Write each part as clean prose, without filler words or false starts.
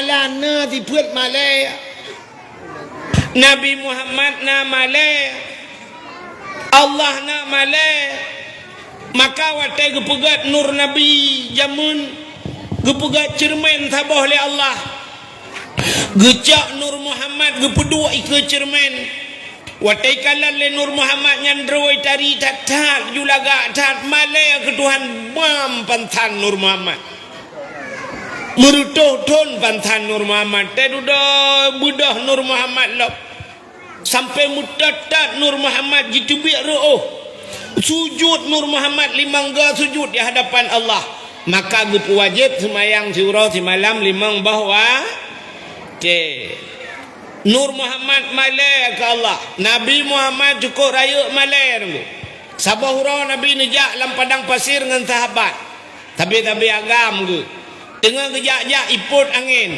lana thì phượt mà lê Nabi Muhammad na male Allah na male maka watai gepegat nur Nabi jamun gepegat cermin tabah oleh Allah gecak nur Muhammad gepedua ike cermin watai kalan le nur Muhammad nyandroi tari tatat julaga tat male ke Tuhan bam pantan nur Muhammad merutuh ton pantan nur Muhammad tedudah budah nur Muhammad lop sampai mutatat nur Muhammad jitubik ru'uh sujud nur Muhammad limangga sujud di hadapan Allah maka gupu wajib semayang surau si malam limang bahwa nur Muhammad malai ke Allah Nabi Muhammad cukup raya malai nunggu sabah hurau Nabi nejak dalam padang pasir dengan sahabat tapi agam ke tengah kejak-jak iput angin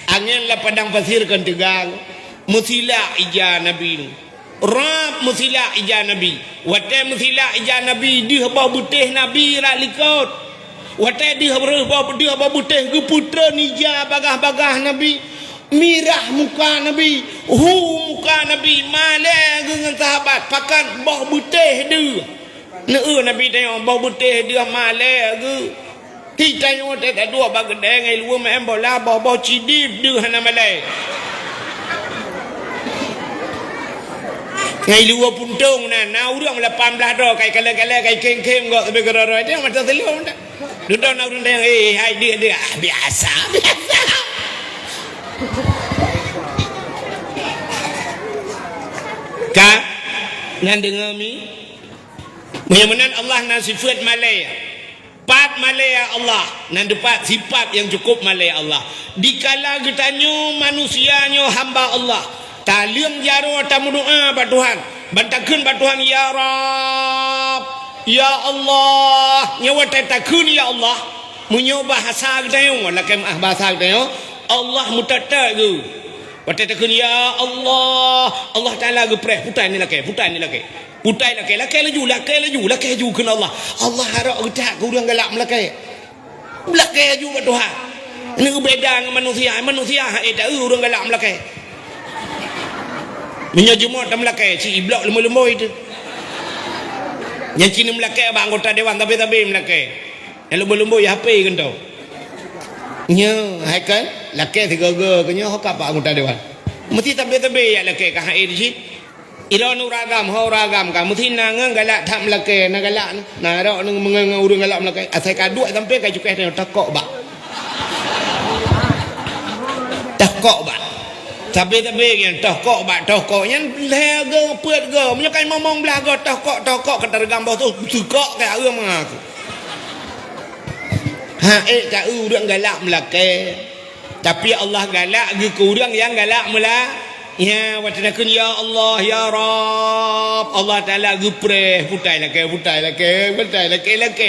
angin lah padang pasir kan tegang musila ija Nabi rap musila ija Nabi watai musila ija Nabi dia bawa butih Nabi ralikot watai dia bawa butih ke putra nija bagah-bagah Nabi mirah muka Nabi muka Nabi malai dengan sahabat pakat bawa butih dia Nabi tengok bawa butih dia malai ke kita tengok tak dua bagedeng ngai luar main bola bawa cidip dia hana malai ngai luar puntung na urang 18 dah kai kala-kala kai keng-keng gak tapi geroro dia macam telur dah duduk na urang tengok hai dia biasa ka nan dengar mi mudah-mudahan Allah na sifat malaya pat malaya Allah nan dapat sifat yang cukup malaya Allah dikala getanyo manusianyo hamba Allah taliang jaro tamu doa ba Tuhan bantakeun ba Tuhan ya Rabb ya Allah nyawa takun ya Allah munyo bahasa getanyo lakem bahasa getanyo Allah mutata ge takun ya Allah Allah Taala ge preh putai ni lake putai lake laju kena Allah harap getak ke urang galak melake laju ba Tuhan ni beda dengan manusia tak urang galak melake minyak jemut tak melake si iblok lembu-lembu itu yang cina melake abang anggota dewan tapi melake yang lembu-lembu ya HP kan tau nya hai kan lake tiga-tiga kenya hokap anggota dewan mesti tabe-tabe ya lake ka hai di si Iran uragam horagam kamu tinang galak tak melake na galak na ro nang mengang urang galak melake asai kaduk sampai kai cukai takok ba tabe yang takok yang lege peut ge menyakai momong belaga takok ketergam bau tu sukok kai urang mengaku tak urang galak melake tapi Allah galak ge ku urang yang galak melake ya watakun ya Allah ya Rabb Allah Taala gupreh putai lake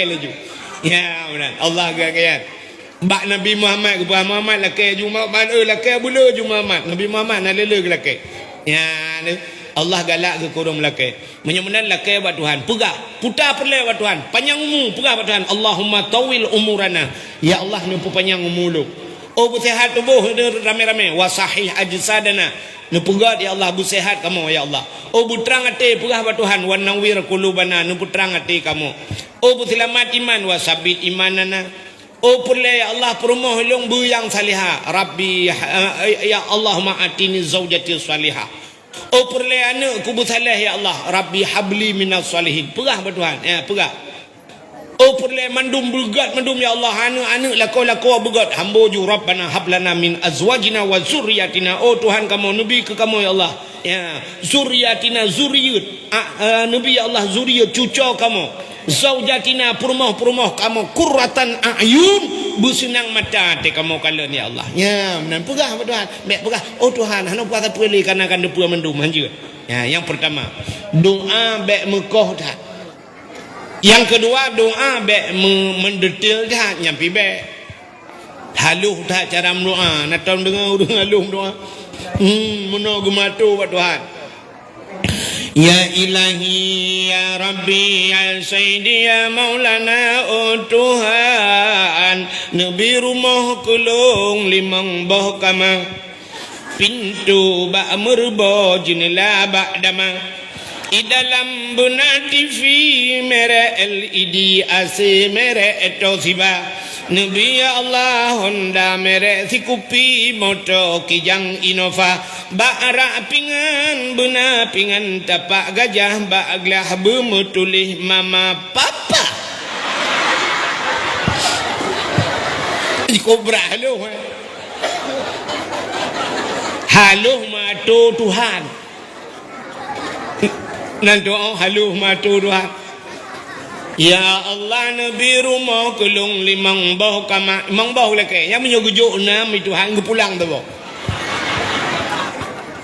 laju ya benar Allah gagayan bak Nabi Muhammad Muhammad lake juma man lake bula juma Muhammad Nabi Muhammad na lele lake ya Allah galak ke kurang lake menyemenan lake ba Tuhan pegah putar perle ba Tuhan panjang umur pegah ba Tuhan Allahumma tawil umurana ya Allah ni panjang umur lu oh bersihat tubuh rame-rame wa sahih ajsadana nupugat ya Allah busehat kamu ya Allah oh butrang ate pegah ba Tuhan wa nawwir qulubana nu putrang ate kamu oh buselamat iman wa sabit imanana oh purle ya Allah perumoh long buyang salihah Rabbi ya Allahumma atini zaujati salihah oh purle anak ku busalih ya Allah Rabbi habli minas salihin pegah ba Tuhan ya pegah oh purle mandum bulgat mandum ya Allah anak lako bugat hamba ju rabbana hablana min azwajina wa zurriyatina oh Tuhan kamu nabi ke kamu ya Allah ya zurriyatina zuriyat nabi ya Allah zuriyat cucu kamu zaujatina perumah kamu qurratan a'yun bersenang mata te kamu kala ni Allah ya benar pegah Tuhan mek pegah oh Tuhan hanu puasa pulih kana kan depu mandum hanje ya yang pertama doa mek mekoh dah yang kedua doa bek mendetil dah nyampi bek haluh dah cara doa nak tahu dengar urang haluh doa meno gematu buat Tuhan Ya ilahi ya Rabbi ya Sayyidi ya Maulana oh Tuhan Nabi rumah kulung limang boh kama pintu ba merbo jendela ba dama di dalam buna TV mere LED AC mere Toshiba Nabi ya Allah Honda mere sikupi moto kijang Innova Ba'ra pingan bena pingan tapak gajah ba'glah bermutulih mama papa Kobra halo matu Tuhan nan doa halo matu Tuhan Ya Allah Nabi rumah kelung limang bau kama mang bau leke yang menyogujuk nam itu hang pulang tu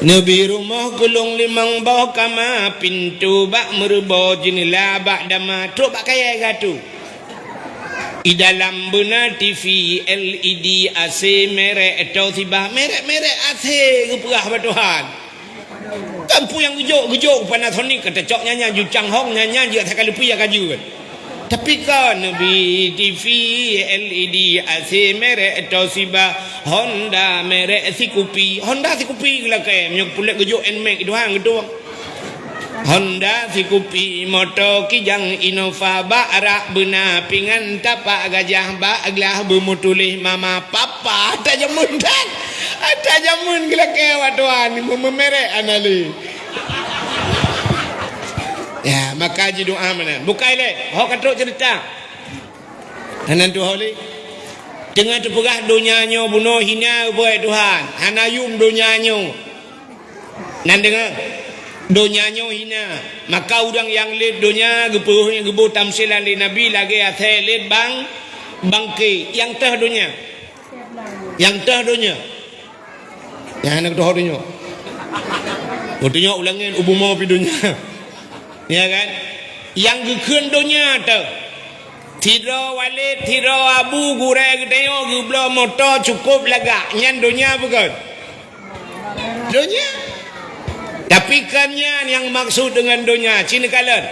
Nabi rumah kelung limang bau kama pintu bak merbo jendela bak dama truk bak kaya gatu di dalam bena TV LED AC merek Toshiba merek AC keperah Tuhan Kampu yang gejok Panasonic kata cok nyanyi ju Changhong nyanyi je tak lupa ya kaju tapi kan Nabi TV LED AC merek Toshiba Honda merek Sikupi gila ke menyok pulak gejok Nmax itu hang gitu Honda Sikupi moto kijang Innova ba'ra bena pingan tapak gajah ba'glah bermutulih mama papa tak jamun gila kewa tuan memerek anali ya maka ji doa mana bukai le ho katruk cerita hanan tu holi dengan terperah dunianyo bunuh hina buat Tuhan hanayum dunianyo nan dengar dunianyo hina maka orang yang lid dunia gepuh yang gebu tamsilan di nabi lagi athe lid bangki yang teh dunia yang anak doh dunia dunia ulangin ubu mau pi dunia ya kan yang gekeun dunia tu tiro walid tiro abu gure gedeo geblo motor cukup laga nyan dunia bukan dunia tapi kannya yang maksud dengan dunia cina kalan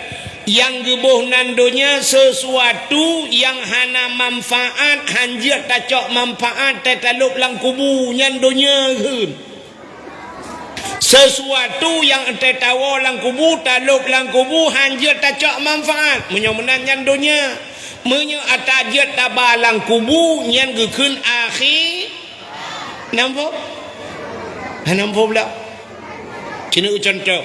yang gebuh nan dunia sesuatu yang hana manfaat hanjir tacok manfaat tataluk lang kubu nyan dunia keun sesuatu yang ente tawa lang kubu taluk lang kubu hanjir tacok manfaat menyomenan nyan dunia menyo atajir tabalang kubu nyan gekeun akhir nampak pula cina contoh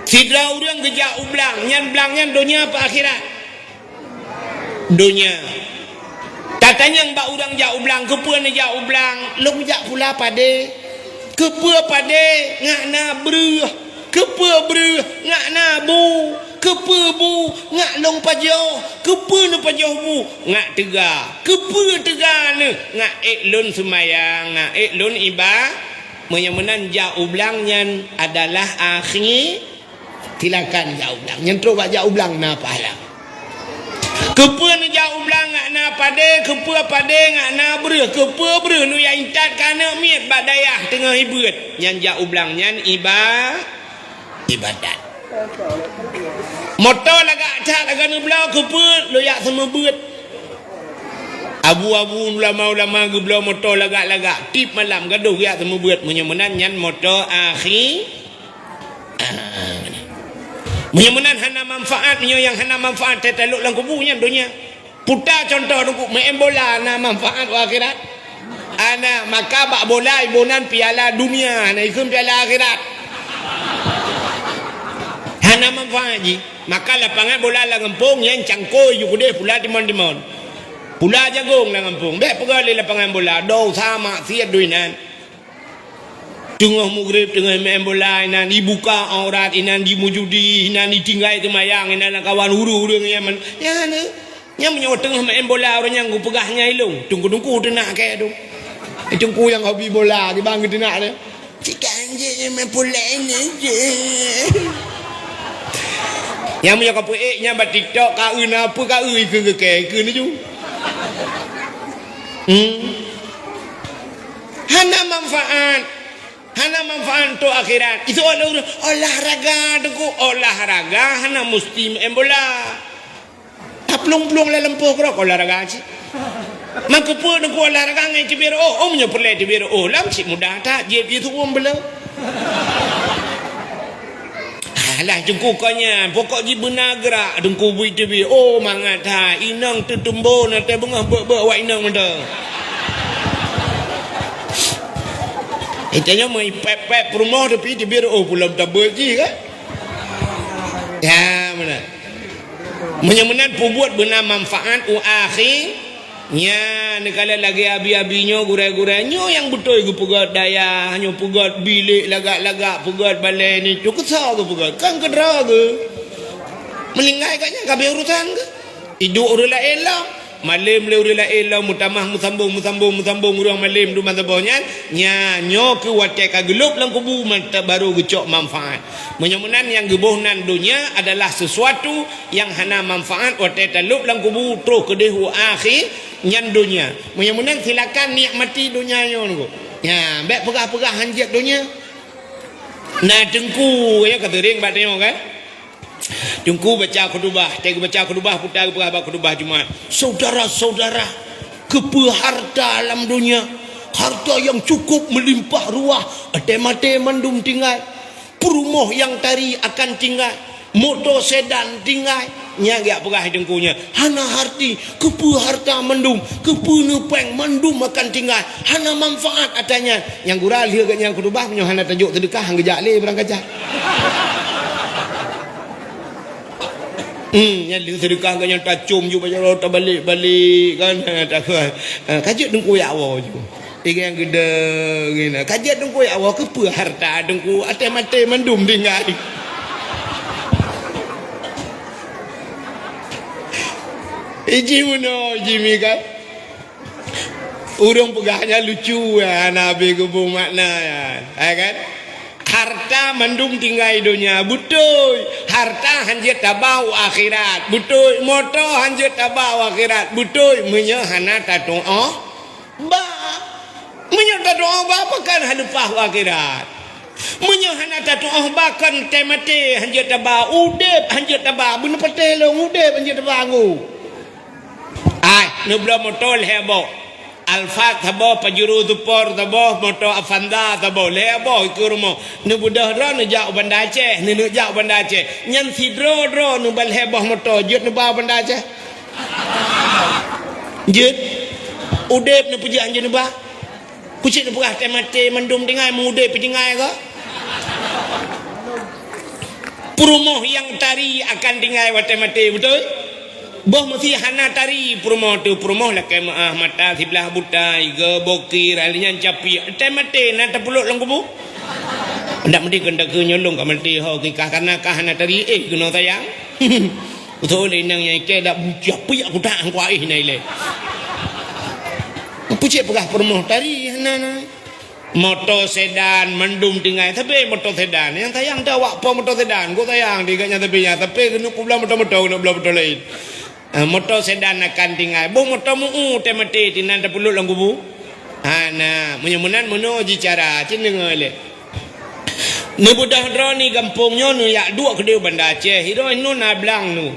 sidra orang gejak ublang nyan dunia apa akhirat dunia katanya mbak orang jak ublang kepuan jak ublang lu jak pula pade kepua pade ngak na beruh kepua beruh ngak na bu kepua bu ngak long pajoh kepua nu pajoh bu ngak tega kepua tega ne ngak lun semayang ngak lun ibadah menyemenan jauh belangnya adalah akhir tilakan jauh belang yang terus jauh belang na pahala kepua nu jauh belang ngak na pade kepua pade ngak na beruh kepua beruh nu yang intat kana miet badayah tengah hibut yang jauh belang yang ibadat motor lagak tak lagak nu belau kepua lu yak semua buat abu-abu ulama-ulama geblau motor lagak-lagak tip malam gaduh ya semua buat menyemenan nyan motor akhir menyemenan hana manfaat yang hana manfaat tetaluk lang kubunya dunia putar contoh duk main bola na manfaat akhirat ana maka bak bola ibunan piala dunia na ikut piala akhirat hana manfaat ji maka lapangan bola lang kampung yang cangkoi ju kude pula timon pula jagung lang kampung dek pegali lapangan bola do sama siat duinan tengah maghrib tengah main bola inan dibuka aurat inan dimujudi inan ditinggai temayang inan kawan huru-huru yang ya ne yang menyo tengah main bola orang yang pegahnya ilung tungku tenak kayak tu tungku yang hobi bola di bang tenak dia cikan je main bola ini je yang menyo kapu nya bat TikTok ka apa ka ke ni ju hana manfaat hana manfaat untuk akhirat. Itu olahraga dengku, olahraga hana mesti main bola. Tak pelung-pelung lah lempuh kerok olahraga aja. Maka pun dengku olahraga ngai cibir omnya perlu cibir lam si mudah tak je itu bola. Alah jengku kanya pokok ji benar gerak dengku bui tebi mangat ha inang tertumbo na te bengah ber wa inang menda. Itanya mai pep rumah tepi tebi pulang tak berji kan. Ya mana. Menyemenan buat benar manfaat akhir. Nya nekala lagi abi-abinya gurai-gurainya yang betul ke pegat daya hanya pegat bilik lagak-lagak pegat balai ni tu kesal ke pegat kan kedera ke melinggai katnya kabeh urusan ke hidup urang lain lah malam le urang lain lah mutamah musambung urang malam du mazhabnya nyo ke watai ka gelop lang kubu mata baru gecok manfaat menyemenan yang gebuhnan dunia adalah sesuatu yang hana manfaat watai talup lang kubu terus ke dehu akhir nyan dunia menyemenan silakan nikmati dunia nyo ya baik pegah-pegah hanjat dunia nah dengku ya kata ring bat tengok kan dengku baca khutbah tega baca khutbah putar pegah khutbah Jumaat saudara-saudara kepeharta alam dunia harta yang cukup melimpah ruah mate mandum tinggal perumah yang tari akan tinggal motor sedan tinggal nyaga pegah dengkunya hana harti kepeharta mandum kepenepeng mandum akan tinggal hana manfaat atanya yang gural dia kat yang khutbah punya hana tajuk sedekah hang gejak le berang kacah yang sedekah kan yang tacum je baca rota balik-balik kan tak kajut dengku ya Allah je yang gede gini kajut dengku ya Allah kepeharta dengku mate mandum tinggal Iji muno Jimmy kan urang pegahnya lucu ya Nabi gebung makna ya kan harta mandum tinggal dunia betul harta hanjat tabau akhirat betul motor hanjat tabau akhirat betul menyahana tatung ba menyah tatung ba pakan halupah akhirat menyahana tatung bahkan temate hanjat tabau udep hanjat tabau bener petelong udep hanjat tabau nubla motor hebo alfa thabo pajuru tupor thabo motor afanda thabo lebo ikurmo nubudah ro nejak bandar Aceh nejak bandar Aceh nyan sidro ro nubal hebo motor jut nuba bandar Aceh jut udep nu pujian je nuba pucit nu pegah temate mendum dengai mengudep penjengai ke perumoh yang tari akan dengai watemate betul boh mesti hana tari promo tu promo lah ke mata sebelah buta iga bokir alinya capi temate na tapuluk lang kubu ndak mesti kena ke nyolong ka mesti ho ki karena ka hana tari kena sayang betul inang yang ke dak capi aku tak angku ai nai le pucik pegah promo tari hana motor sedan mendum tinggal tapi motor sedan yang tayang dah wak po motor sedan go tayang diganya tapi kena pulang motor nak belah betul lain motor sedan akan tinggal boh motor mu temate tinan tapuluk lang kubu nah menyemunan meno ji cara cendenga le ne budah droni kampungnya nu yak dua kedeu bandar Aceh hiro nu na blang nu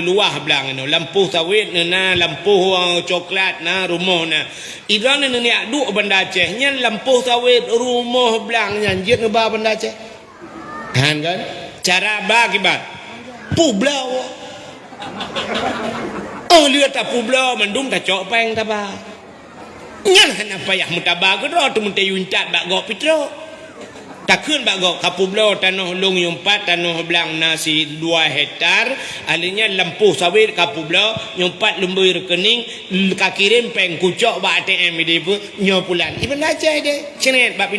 luah blang nu lampu sawit nu na lampu coklat na rumah na idran nu yak dua bandar Aceh nya lampu sawit rumah blang nya jit nu ba bandar Aceh kan cara ba kibat pu blau lihat tapu blau mandum tak cok peng taba nyan hana payah mutabah ke ro tu munte yuncat bak go pitro takun bak go kapu blau tanah long yumpat tanah belang nasi 2 hektar alinya lampu sawit kapu blau yumpat lembui rekening ka kirim peng kucok bak ATM di pu nyo pulan iban aja de cenet bak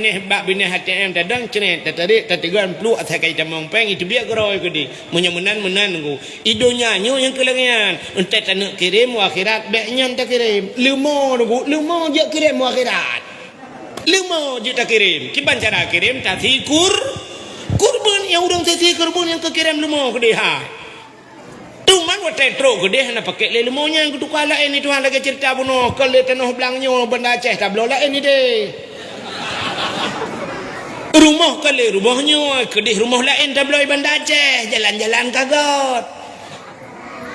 bineh ATM tadang cenet tatarik tatigan plu atai kai tamong peng itu biak geroi ke di menyemenan ku idonya nyo yang kelengian ente tanak kirim akhirat bek nyan tak kirim lemo je kirim akhirat 5 juta kirim kiban cara kirim tadi kurban yang urang tadi kurban yang kekirim 5 ke dia tuman watai tro ke dia nak pakai le 5 nya yang tukar lain ni Tuhan lagi cerita bunuh kalau tanah belangnya benda Aceh tak belok lain ni deh Rumah kali rumahnya, kedih rumah lain tabloid Bandar Aceh, jalan-jalan kagot.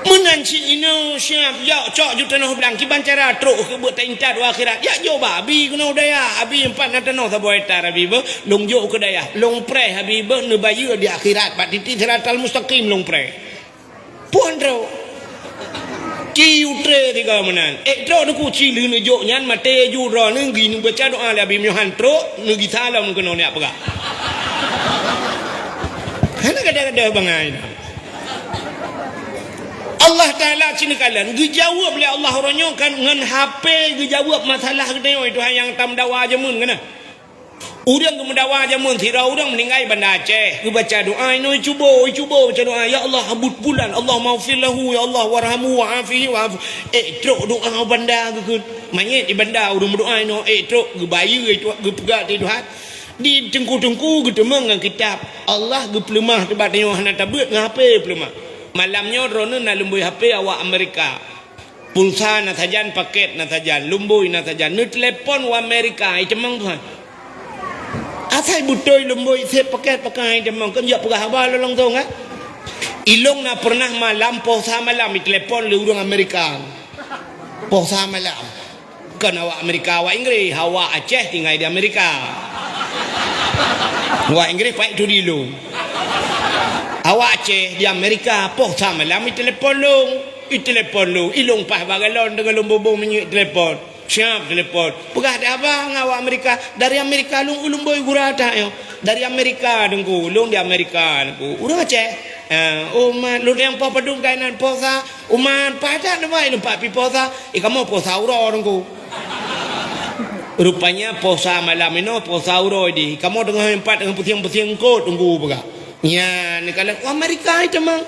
Menanci ino siap ya cok ju tanah belang ki bancara truk ke buat tintat wa akhirat ya jo babi kena daya abi empat na tanah sabo etar abi be long jo ke daya long pre abi be ne bayu di akhirat pat titik siratal mustaqim long pre puan ro ki utre tiga menan tro nu ku ci lu ne jo nyan mate ju ro ne gi nu baca doa le abi myohan tro ne gi salam nu kena ne apa ga kana kada bangai Allah Ta'ala cina kalian dijawab oleh Allah orangnya kan dengan HP dijawab masalah kita itu yang tam dawa jamun kena urang ke mendawa jamun tira urang meninggal Bandar Aceh ke baca doa ini cuba baca doa ya Allah habut bulan Allah maghfir lahu ya Allah warhamu wa'afihi wa'afu truk doa bandar ke mayit di bandar urang berdoa ini truk ke bayu ke pegak di Tuhan di tengku-tengku ke temang kitab Allah ke pelemah tempat tengok hana tabut dengan HP pelemah malamnya drone na lumbui HP awak Amerika pulsa na sajan paket na sajan lumbui na sajan ni telepon wa Amerika itu mang tuan asai butoi lumbui se paket pakai demang kan ya pegah abal long tong ilong na pernah malam pulsa malam telepon le urang Amerika pulsa malam kan awak Amerika awak Inggris awak Aceh tinggal di Amerika awak Inggris pai tu dulu awak Aceh di Amerika poh sama lah telepon lu ilung pah bagalon dengan lumbung minyak telepon siap telepon pegah ada abang awak Amerika dari Amerika lung ulung boy gurata yo dari Amerika dengku lung di Amerika dengku urang Aceh umat lu yang poh padung kainan posa umat pada nama ilung pak pi posa kamu posa uro dengku rupanya posa malam ini posa uro di kamu dengan empat dengan pusing-pusing kot tunggu pegah ya, ni kalian Amerika itu mang.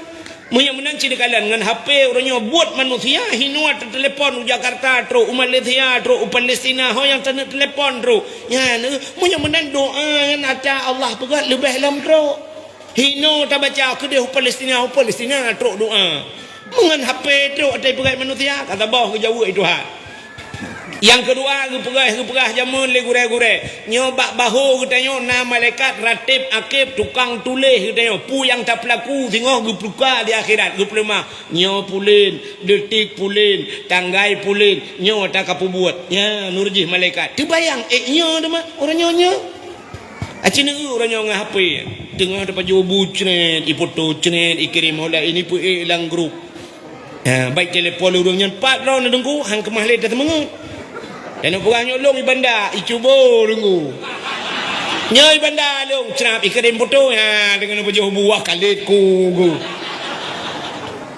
Yang menanci di kalian dengan HP orangnya buat manusia hinua telepon Jakarta tro Malaysia tro Palestina ho yang telepon tro. Ya, yang menan doa yang ada Allah pegat lebih lam tro. Hino tak baca ke dia Palestina tro doa. Mengan HP tro ada pegat manusia kata bawah ke jauh itu ha. Yang kedua gepegah jamun le gure-gure nyobak bahu katanya na malaikat ratib akib tukang tulis katanya pu yang tak pelaku tengok gepluka di akhirat geplema nyo pulin detik pulin tanggai pulin nyo tak kapu buat ya nurjih malaikat terbayang nyo tu mah orang nyo acina orang nyo ngah HP tengah dapat jobu cret ipoto cret ikirim oleh ini pu hilang grup baik telefon urangnya 4 round tunggu hang kemah le dah temengut dan orang nyolong ibanda icubo tunggu nyoi banda long cenap ikirim foto ya dengan baju buah kalitku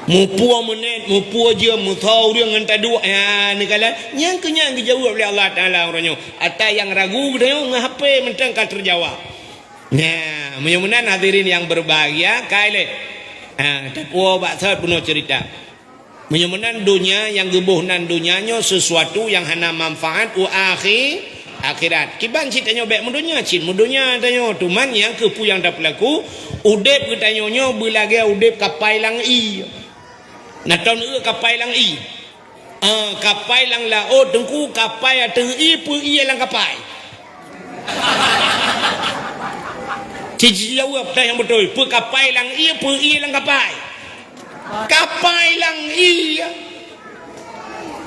mupu menet mupu aja mutau dia dengan taduk ya ni kala yang kenyang dijawab oleh Allah Taala orangnya ada yang ragu dia ngahape mentang kal terjawab nah mudah-mudahan hadirin yang berbahagia kaile tapu baksat puno cerita menyamanan dunia yang gebuhnan dunianya sesuatu yang hana manfaat wa akhirat kiban citanya baik mudunya cin mudunya tanya tuman yang kepu yang dak pelaku udep katanya belage udep kapai lang i na ton kapai lang i kapai lang laut tengku kapai atu i pu i lang kapai cici jawab dah yang betul pu kapai lang i pu i lang kapai kapai lang iya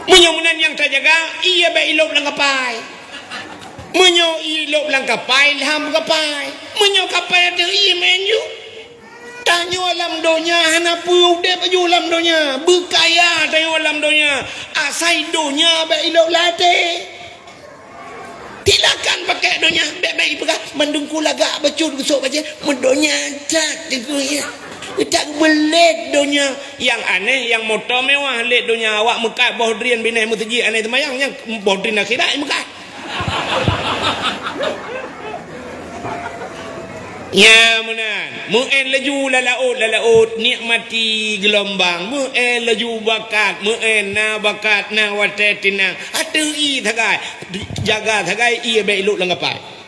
menyomunan yang terjaga iya baik ilok lang kapai menyo ilok lang kapai ham kapai menyo kapai ada iya menju tanyo alam donya hana pu de baju alam donya berkaya tanyo alam donya asai donya baik ilok late tilakan pakai donya baik-baik pegang mendungku lagak becut besok baca mendonya tak ya tak belet dunia yang aneh yang motor mewah let dunia awak mekat bohdrian binai mutaji aneh temayang yang bohdrin akhirat mekat ya menan muen laju lalaut nikmati gelombang muen laju bakat muen na bakat na watetina atui thagai jaga thagai ia baik luk lengapai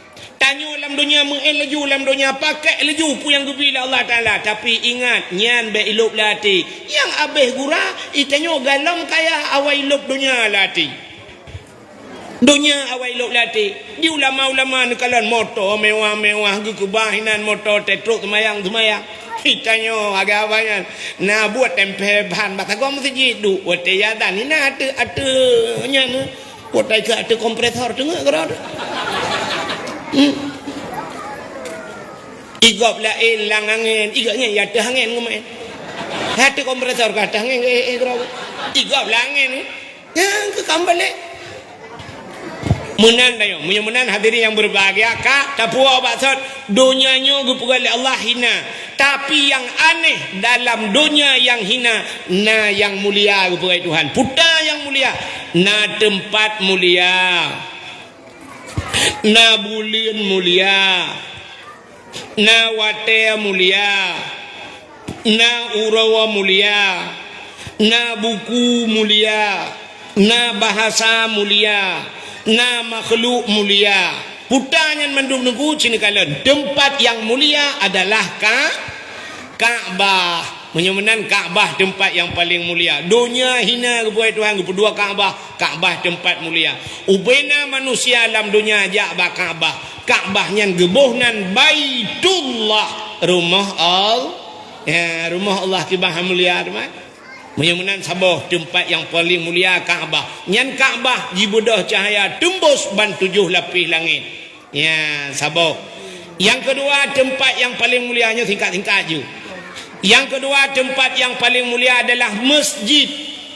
tanyo dalam dunia mengelaju dalam dunia pakai laju pu yang gubila Allah Taala tapi ingat nyan be ilok lati yang abeh gura itanyo galam kaya awai ilok dunia lati Dunia awal elok latih. Di ulama-ulama ni kalan motor mewah-mewah kebahinan motor tetruk semayang. Kitanya agak banyak. Nah buat tempel bahan bata gua mesti jidu. Buat tiada ni nah ada nya ni. Buat ada kompresor tengah kerana. Igop lah lang angin. Igopnya ya ada angin kumain. Ada kompresor kata angin kerana. Igop lah angin. Yang ke kambalik. Menan tayo, menan hadirin yang berbahagia kak tapua maksud dunianya gupugali Allah hina. Tapi yang aneh dalam dunia yang hina na yang mulia gupugali Tuhan. Puta yang mulia, na tempat mulia. Na bulan mulia. Na wate mulia. Na urawa mulia. Na buku mulia. Na bahasa mulia. Na makhluk mulia. Putanya mendung nunggu cini kalian. Tempat yang mulia adalah Ka'bah. Menyemenan Ka'bah tempat yang paling mulia. Dunia hina kepada Tuhan kedua Ka'bah. Ka'bah tempat mulia. Ubena manusia dalam dunia ajak bah Ka'bah. Ka'bahnya gebuhnan Baitullah. Rumah Allah. Ya, rumah Allah kibah mulia teman. Menyemenan sabah tempat yang paling mulia Ka'bah. Nyan Ka'bah jibudah cahaya tembus ban 7 lapis langit. Ya, sabah. Yang kedua tempat yang paling mulianya tingkat-tingkat je. Yang kedua tempat yang paling mulia adalah masjid.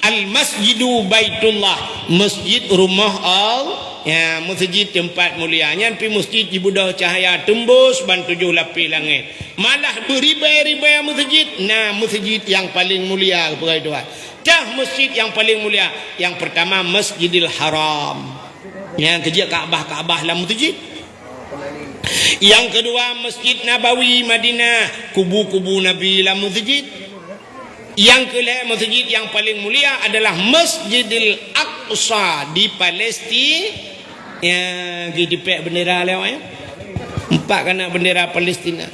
Al-Masjidu Baitullah. Masjid rumah Allah. Ya, masjid tempat mulia. Nyan pi masjid jibudah cahaya tembus ban 7 lapis langit. Malah beribai-ribai masjid. Nah, masjid yang paling mulia kepada Tuhan. Dah masjid yang paling mulia. Yang pertama Masjidil Haram. Yang kejap Ka'bah lah masjid. Yang kedua Masjid Nabawi Madinah. Kubu-kubu Nabi lah masjid. Yang kelima masjid yang paling mulia adalah Masjidil Aqsa di Palestin. Yang di pek bendera lewat ya. 4 kena bendera Palestina.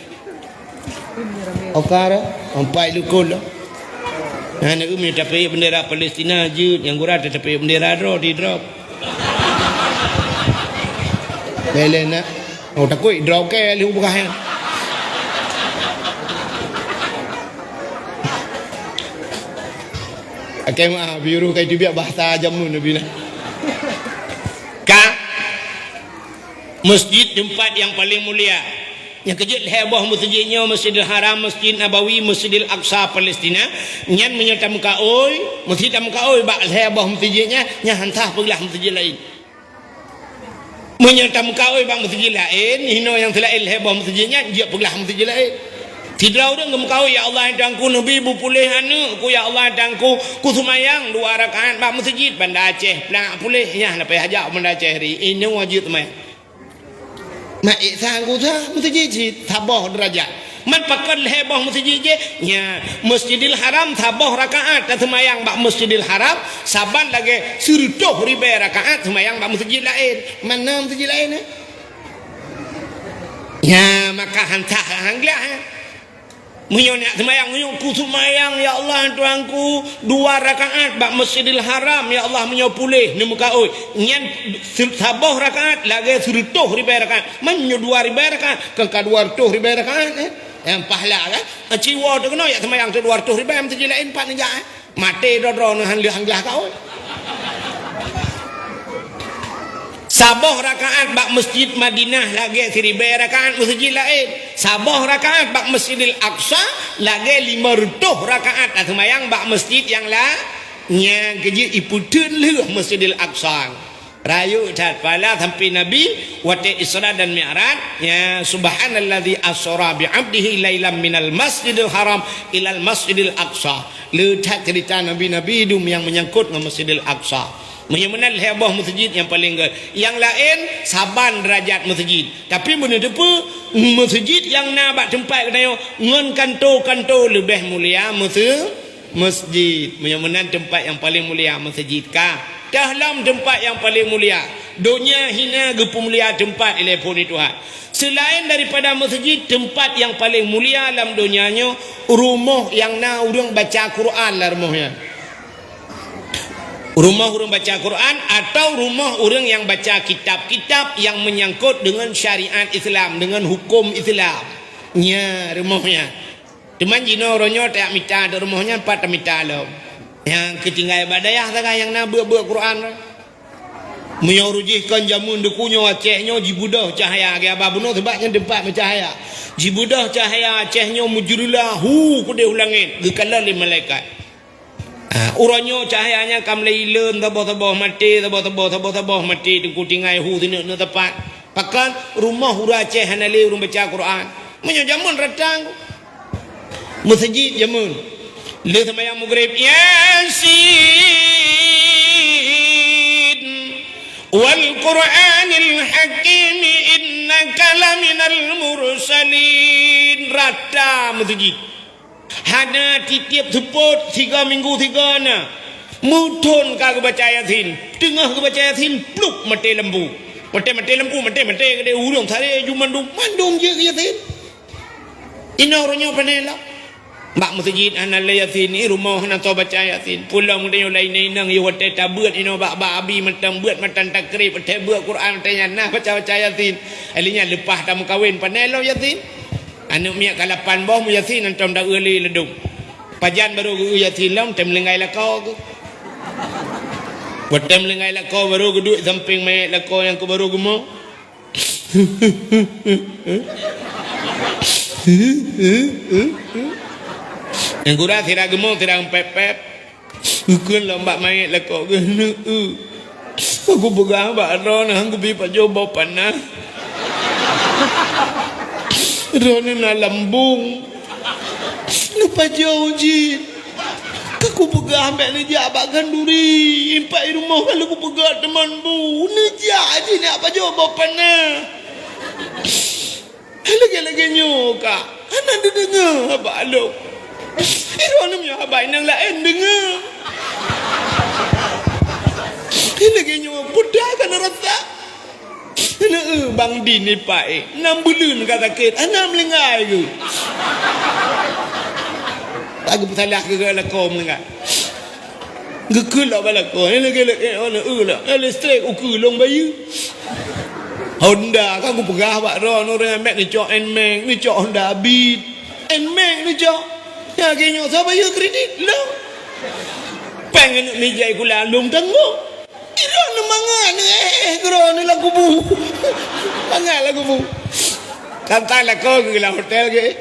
Okara 4 lukul. Nah umi tapi bendera Palestina je yang gura tapi bendera di drop. Belena. Oh takut drop ke lu bukan. Akai mah biru kai tu biar bahasa jamun Nabi lah. Masjid tempat yang paling mulia. Yang kejut heboh masjidnya Masjidil Haram, Masjid Nabawi, Masjidil Aqsa Palestina. Nyan menyatam kaoi, masjid tam kaoi bak heboh masjidnya, nya hantah pergilah masjid lain. Menyatam kaoi bak masjid lain, hino yang telail heboh masjidnya, dia pergilah masjid lain. Tidak ada ngem kau ya Allah dangku Nabi bupulih anu ku ya Allah dangku ku sumayang 2 rakaat bak masjid Banda Aceh nak pulih nya lepas hajak Banda Aceh ri ini wajib teman. Mak ihsan ku sah masjid tabah derajat. Man pakal hebah masjid je nya Masjidil Haram tabah rakaat dan semayang bak Masjidil Haram saban lagi surtuh ribai rakaat semayang bak masjid lain. Mana masjid lain ya maka hantah hanglah menyonak semayang menyuku semayang ya Allah Tuanku 2 rakaat bak Masjidil Haram ya Allah menyopulih ni muka oi nyan sabah rakaat lagi surtuh ribai rakaat menyo 2 ribai rakaat ke 200 ribai rakaat yang pahala kan ciwa tu kena ya semayang tu 200 ribai masjid lain 4 nejak mati dodro han hanglah kau sabah rakaat bak Masjid Madinah lagi 1000 rakaat masjid lain. Sabah rakaat bak Masjidil Aqsa lagi 500 rakaat semayang bak masjid yang lah yang keji iputun leuh Masjidil Aqsa. Rayu tat pala sampai Nabi wate Isra dan Mi'raj ya subhanallazi asra bi 'abdihi lailam minal Masjidil Haram ilal Masjidil Aqsa. Letak cerita Nabi hidung yang menyangkut dengan Masjidil Aqsa. Menyemenal heboh masjid yang paling gede. Yang lain saban derajat masjid. Tapi benda depa masjid yang nak tempat kena ngon kanto lebih mulia masjid. Menyemenal tempat yang paling mulia masjid kah? Dalam tempat yang paling mulia. Dunia hina gepu mulia tempat telepon itu Tuhan. Selain daripada masjid tempat yang paling mulia dalam dunianya rumah yang nak orang baca Quran lah rumahnya. Rumah orang baca Quran atau rumah orang yang baca kitab-kitab yang menyangkut dengan syariat Islam, dengan hukum Islam. Nya rumahnya. Cuman jino orangnya tak minta ada rumahnya 4 minta lo. Yang ketinggal badayah tak yang nak buat Quran. Menyurujihkan jamun dekunya Acehnya jibudah cahaya ke abah bunuh sebabnya tempat bercahaya. Jibudah cahaya Acehnya mujurilah ku dia ulangin gekala li malaikat. Urangnya cahayanya kam leileun tabah-tabah mati tabah-tabah mati tengku tinggai hu sini na tepat. Pakan rumah hura Aceh hanale urang baca Quran. Menyo jamun ratang. Masjid jamun. Le sembahyang maghrib Yasin wal Qur'anil Hakim innaka laminal mursalin. Rata masjid. Hana titip seput 3 minggu 3 na. Mudun ka baca Yasin. Tengah ke baca Yasin pluk mati lembu. Mati lembu mati ke dia urang thare jumandum mandum je ke Yasin. Ina orangnya panela. Mak masjid ana Yasin ni rumah hana to baca Yasin. Pulang dia lain inang yo hotel tabeut ina bak abi matang beut matan takrib hotel beut Quran tanya nah baca Yasin. Alinya lepas tamu kahwin panela Yasin. Anak miak kalapan boh mu Yasin antam dak euli ledung. Pajan baru gu Yasin lam tem lengai lakau ke. Watem lengai lakau baru duduk samping mayat lakau yang ku baru gemuk. Yang kurang tidak gemuk tidak pep-pep. Ukun lomba mayat lakau ke. Aku pegang bakron aku bi pajoba panah. Rona na lambung. Lupa jauh ji. Aku pegang ambek ni dia abakkan duri. Impak rumah kalau aku pegang teman bu. Ni dia ji ni apa jauh bapak na. Lagi-lagi nyoka. Anak dia dengar abak aluk. Rona punya abak nang lain dengar. Lagi nyoka budak kan rasa. Bang Din ni pak 6 bulan kata sakit anak melengai ke aku salah ke lakau melengai gekul lah balakau ni lagi lah straight ukulong bayu Honda kan aku pegah pak ron orang ambil ni cok Nmax ni cok Honda Beat Nmax ni cok ya kena siapa bayu kredit lah pengen ni jai kula lum tanggung Iron na mangan Iron na lagu bu mangan lagu bu kanta la ko ke la hotel ke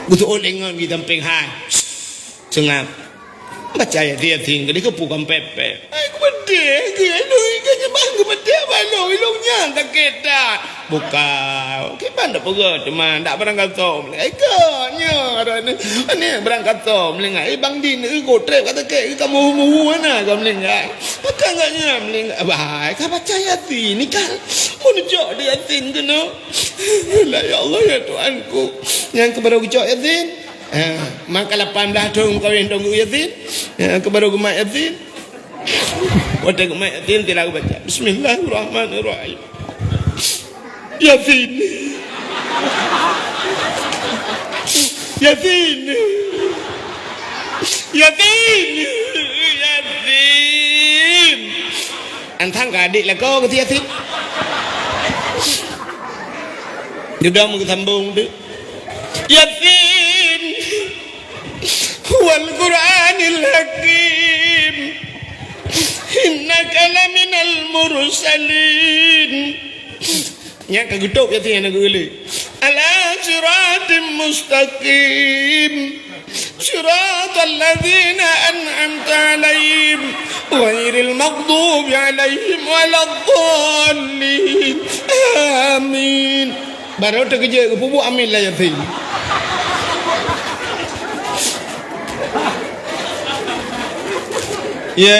butuh olengan di samping hai sengap baca ya dia tinggal di kepukan pepe aku bede ke lui ke jebang ke bede balo ilungnya tak kita buka ke panda pega teman tak berangkat tom ikatnya ada ni berangkat tom lengai bang Din ko trip kata ke kamu mu mana kamu lengai maka enggaknya lengai baik ka baca Yasin ni kan mun jok dia Yasin kena la ya Allah ya Tuhanku yang kebaru jok Yasin maka 18 tahun kahwin tunggu Yasin kebaru gemak Yasin waktu gemak Yasin tidak aku baca Bismillahirrahmanirrahim Yasin Yasin Yasin Yasin antang ke adik lah kau ke Yasin dia dah mau sambung tu Yasin wal Qur'anil Hakim innaka laminal mursalin nya kagutuk Yasin nak gule ala siratim mustaqim siratal ladzina an'amta alaihim ghairil maghdubi alaihim waladdallin amin baru terkejut ke pupuk amin lah Yasin ya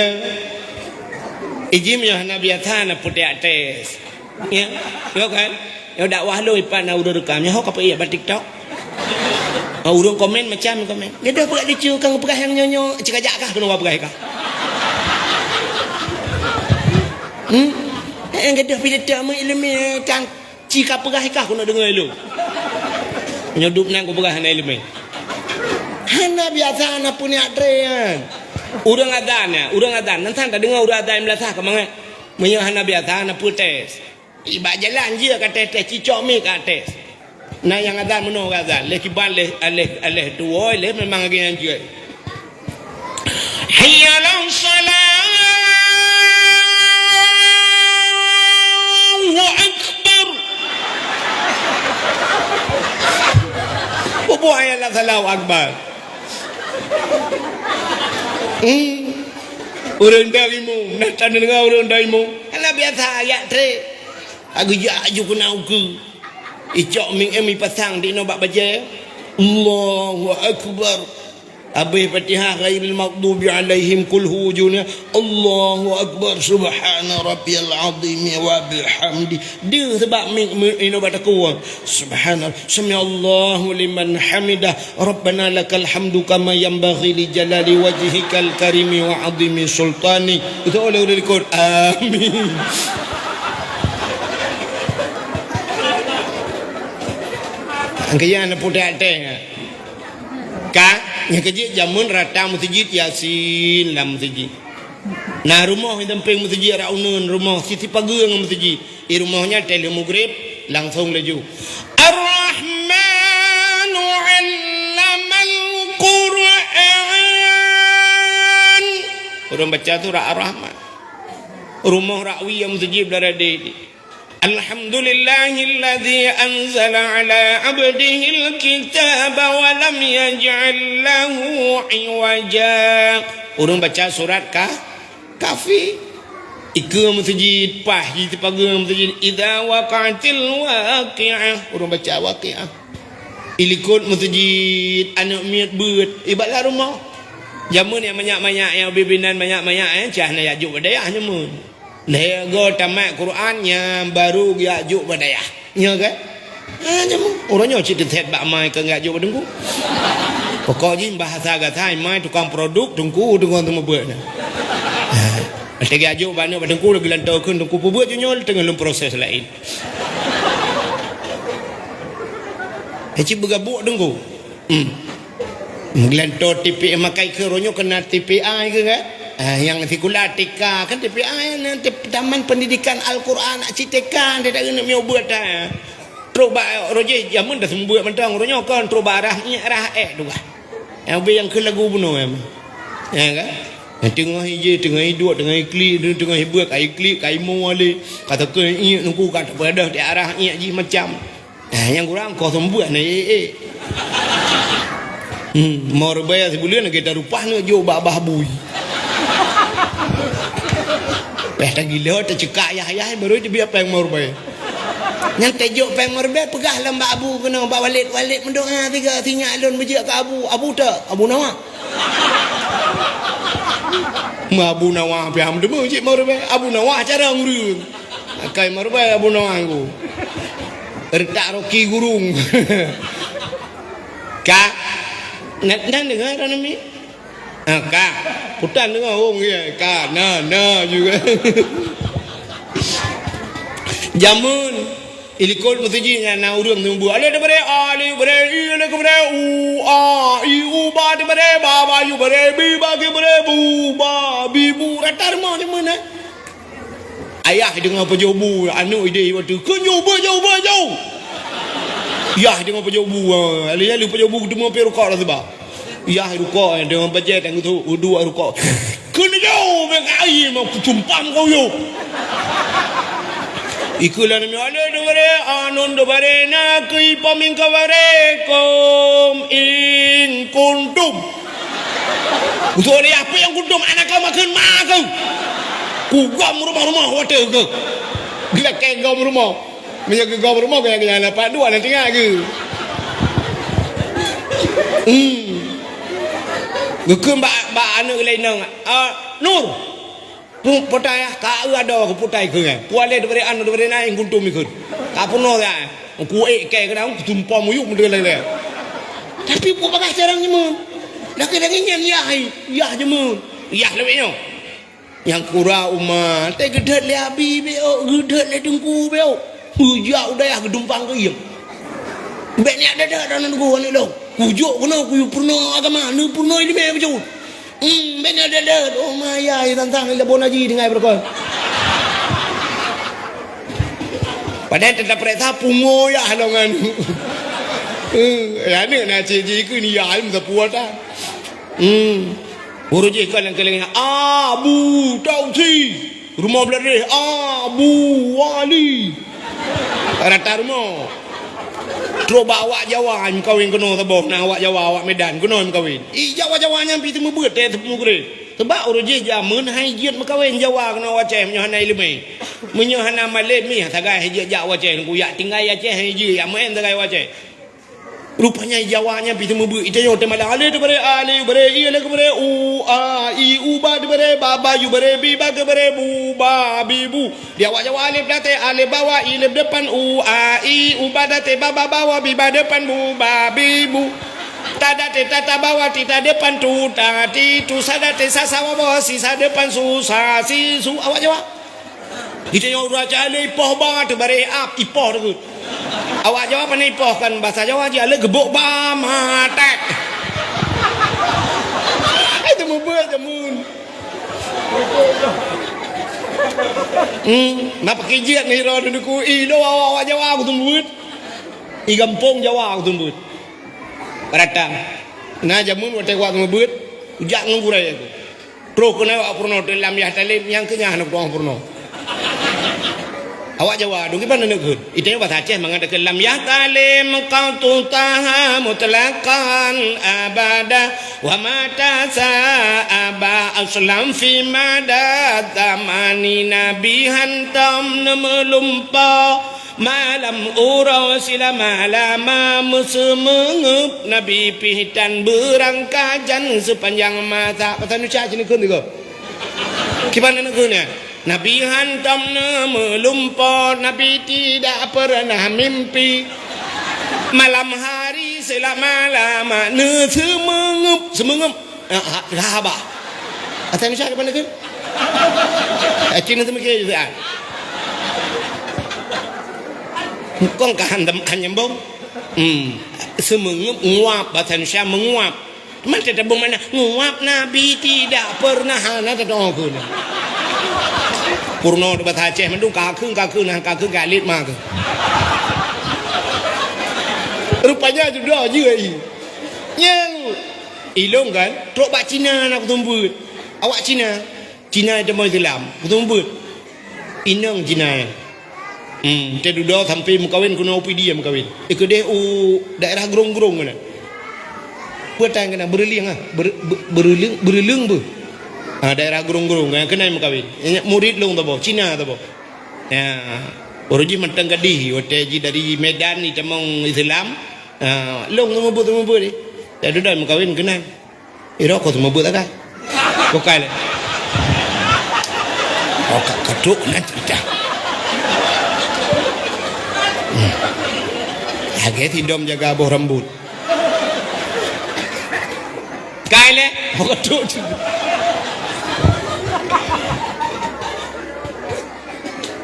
ijim ya nabi atana putih atas ya yo kan yo dakwah lu ipan na udah rekamnya hok apa iya ba TikTok urang komen macam komen dia pula lucu kang perah yang nyonyo cikajak kah kena perah kah yang gadah pilih tamu ilmu kang cika perah kah kena dengar lu nyodup nang ku perah na ilmu hana biasa na punya adrean Urang adan nanti tak dengar urang adan belasah ke mana menyahana biasa na putes iba jalan je kat tes cicok mi kat tes nah yang adan meno adan leh kiban leh dua leh memang lagi yang je hayya lam salat Allahu akbar buat ayat Allahu akbar orang darimu nak tanda dengar orang darimu ala biasa ayat tre aku jaju kena uku icok ming emi pasang di nobak baca Allahu akbar Abi Fatihah ghairil maghdubi alaihim kul hujuna Allahu akbar subhana rabbiyal azim wa bihamdi dia sebab ino bataku subhana sami Allahu liman hamidah rabbana lakal hamdu kama yanbaghi li jalali wajhikal karimi wa azimi sultani itu oleh rekod amin angkanya pudak teh ka yang kecil jamun rata masjid yasin dalam masjid. Nah rumah yang tempeng masjid raunan rumah siti pagang masjid. Rumahnya tele maghrib langsung laju. Ar-Rahmanu 'allamal Qur'an. Orang baca tu Ar-Rahman. Rumah rakwi yang masjid berada. Alhamdulillahilladzi anzala ala abdihil kitaba wa lam yaj'al lahu iwaja. Orang baca surat Kafi. Ika masjid pahji tepaga masjid idza waqa'atil waqi'ah. Orang baca waqi'ah. Ilikut masjid anak miat beut ibalah rumah. Jamun yang banyak-banyak yang bibinan banyak-banyak cah na yajuk badayah nyamun. Nah, go tamat Quran yang baru yajuk badayah. Ya kan? Orangnya cerita set bak mai ke yajuk badengku. Pokoknya bahasa kata mai tukang produk tungku dengan temu buat. Tegi yajuk banyak badengku lagi lantakan tungku buat nyol tengah dalam proses lain. Heci bergabuk dengku. Gelantor TPI makai ke ronyo kena TPI ke kan? Yang fikulatika kan TPI nanti Taman Pendidikan Al-Quran citekan dia tak kena mau buat dah. Troba roje jamun dah sembuh mentang ronyo kan troba arahnya arah tu kan. Yang ke lagu bunuh ya kan? Tengah hije tengah hidup tengah iklik tengah buat kai klik kai mau ale kata ke ini nunggu kat pada di arah ni ji macam. Yang kurang kau sembuh ni mau bayar sebulan kita rupanya jo bah bui. Tak gila tak cekak ayah baru dia biar peng morbe. Yang tejuk peng morbe pegah lah mbak abu kena mbak walid mendoa tiga tinyak alun berjak ke abu tak abu nawa. Abu nawa piham demu cik morbe abu nawa cara ngurung. Kai morbe abu nawa aku. Ertak roki gurung. Kak nak dengar orang ni? Kak putan dengar orang dia kak na juga jamun ilikol masjidnya na urang tumbu ale bare ali bare ile ko bare u ba de bare baba yu bare bi ba ke bare bu ba bi bu ratar mo di mana ayah dengar pejobu anu ide waktu ke jauh ya dengar pejobu ali pejobu ketemu perukak lah sebab ya rukuk dengan bajet yang tu dua rukuk kena jauh mengai mau kutumpam kau yo ikulan mi ale do bare anon do bare na kui pamin ka bare kom in kuntum untuk ni apa yang kuntum anak kau makan kau ku gam rumah hotel ke gila ke gam rumah menjaga gam rumah kaya dapat dua nanti ngah ke Gukum ba anu lain nang nur tu potai ka ada ku potai ke puale diberi anu diberi naik kuntum ikut ka puno ya ku ke kadang tumpah muyuk mendel le tapi ku pakai carang nyemun laki-laki nyan ya nyemun ya lebihnya yang kura umat te gedet le abi beo gedet le dengku beo hujak udah ya gedumpang ke iya be ni ada dah nunggu ni lo kujuk kena ku purna agama ni purna ini me baju Benar dah. Oh maya tentang labon haji dengan berkon. Padahal tetap periksa pungo ya halongan. Ya ni nak cik ke ni ya alim tak puas dah. Urus je kan kelengnya Abu Tausi rumah beladih Abu Wali rata rumah terus bawa Jawa kawin kena taboh nak awak Jawa awak Medan kena kawin Jawa-Jawanya pergi temu beut temu kere sebab urus je jamun hai jiat makawin Jawa kena waceh menyohana ilmu menyohana malem mi tagai hijat jak waceh ku yak tinggal aceh hiji ya main tagai waceh rupanya Jawanya pergi temu beut itu yo temala ale bare ale bare iya le bare u a i u ba bare baba yu bare bi ba bare bu ba bi bu dia awak Jawa alif date alif bawah i lep depan u a i u ba date baba bawah bi ba depan bu ba bi bu tada te tata bawah tita depan tu ta ti tu sadate sasa bawah sisa depan su sa si su awak Jawa itu yo raja ale ipoh ba tu bare ap ipoh tu awak Jawa pandai ipoh kan bahasa Jawa je ale gebuk ba matek itu membuat jamun nak pakai jiat ni ro duku i lo awak Jawa aku tumbut i kampung Jawa aku tumbut ratang na jamun wate wa tumbut ujak ngurai aku pro kena awak purno dalam ya talim yang kenyah nak doang purno awak Jawa dong gimana nak gud itu yang bahasa Aceh mengatakan lam ya talim kau tutaha mutlaqan abada wa mata aba aslam fi mada tamani nabi hantam melumpa malam urau sila malama musemengup nabi pihitan berangkajan sepanjang mata pasal nucak sini kun juga gimana nak gudnya Nabi hantam melumpur, Nabi tidak pernah mimpi. Malam hari selama-lama semengup. Rahabah. Asal Indonesia ke mana ke? Cina tu mikir juga. Kong kahantam anyambong. Semengup nguap bahasa Indonesia menguap. Mana tak tabung mana nguap Nabi tidak pernah ada dong. Purno di bahasa Aceh mendung kakung nah kakung galit mah ke. Rupanya juga je yang ilong kan trok bak Cina nak tumbut. Awak Cina itu mau Islam tumbut. Inang Cina. Dia duduk sampai mukawin kena upi dia mukawin. Ikut dia daerah gerong-gerong mana. Petang kena bereling bereling bu. Daerah gerung-gerung yang kena mukawin murid long tabo Cina tabo ya orji mentang gadih oteji dari Medan ni temong Islam long temu ni ya dah mukawin kena iro ko temu agak kokal kaduk nanti dah agak tindom jaga aboh rambut kaile kaduk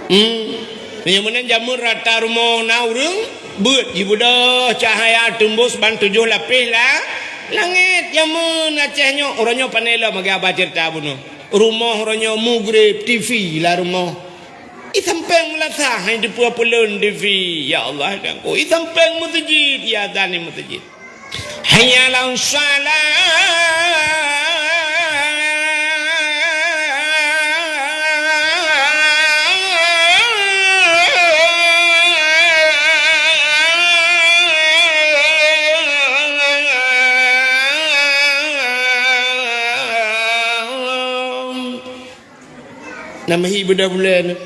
Kemudian jamur rata rumah naurung beut ibu dah cahaya tembus ban 7 lapis lah langit jamun Acehnya orangnya panela magi abah cerita bunuh rumah orangnya mugrib TV lah rumah isampeng lasah yang di pulau-pulau TV ya Allah dan ko isampeng masjid ya dani masjid hayya lau salat nama hi beda bulan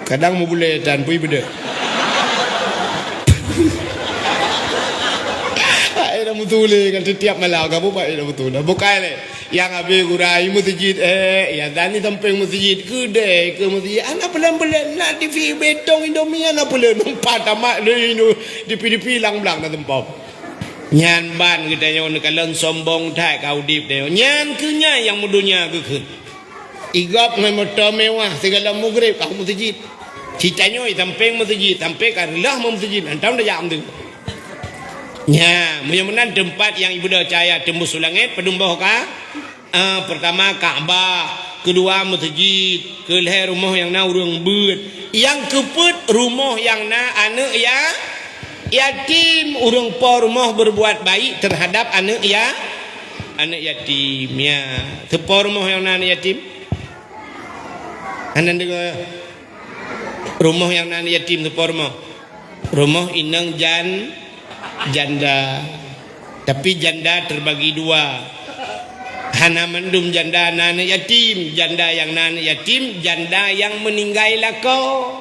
kadang mau bulan dan pui beda ai dah mutule kan setiap malam kamu baik dah betul dah bukan le yang habis gurai masjid ya dan ni samping masjid kedai ke masjid anak pelan-pelan nak TV betong Indomie anak pelan empat tamat le di pilang belang dah tempau nyan ban kita yang kalau sombong tak kau dip dia nyan kunya yang mudunya ke igap dengan motor mewah segala mugrib kau masjid cicanya samping masjid sampai karilah masjid antam dah jam tu Ya, mudah-mudahan tempat yang ibu dah cahaya tembus langit pedumbah ka. Pertama Kaabah, kedua masjid, ke leher rumah yang na urang beut, yang keput rumah yang na anak ya yatim, urang pa rumah berbuat baik terhadap anak yatim ya. Tepa rumah yang na anak yatim. Anan dengar rumah yang na anak yatim tepa rumah. Rumah inang janda. Tapi janda terbagi dua. Hana mandum janda anak yatim, janda yang anak yatim, janda yang meninggal lako.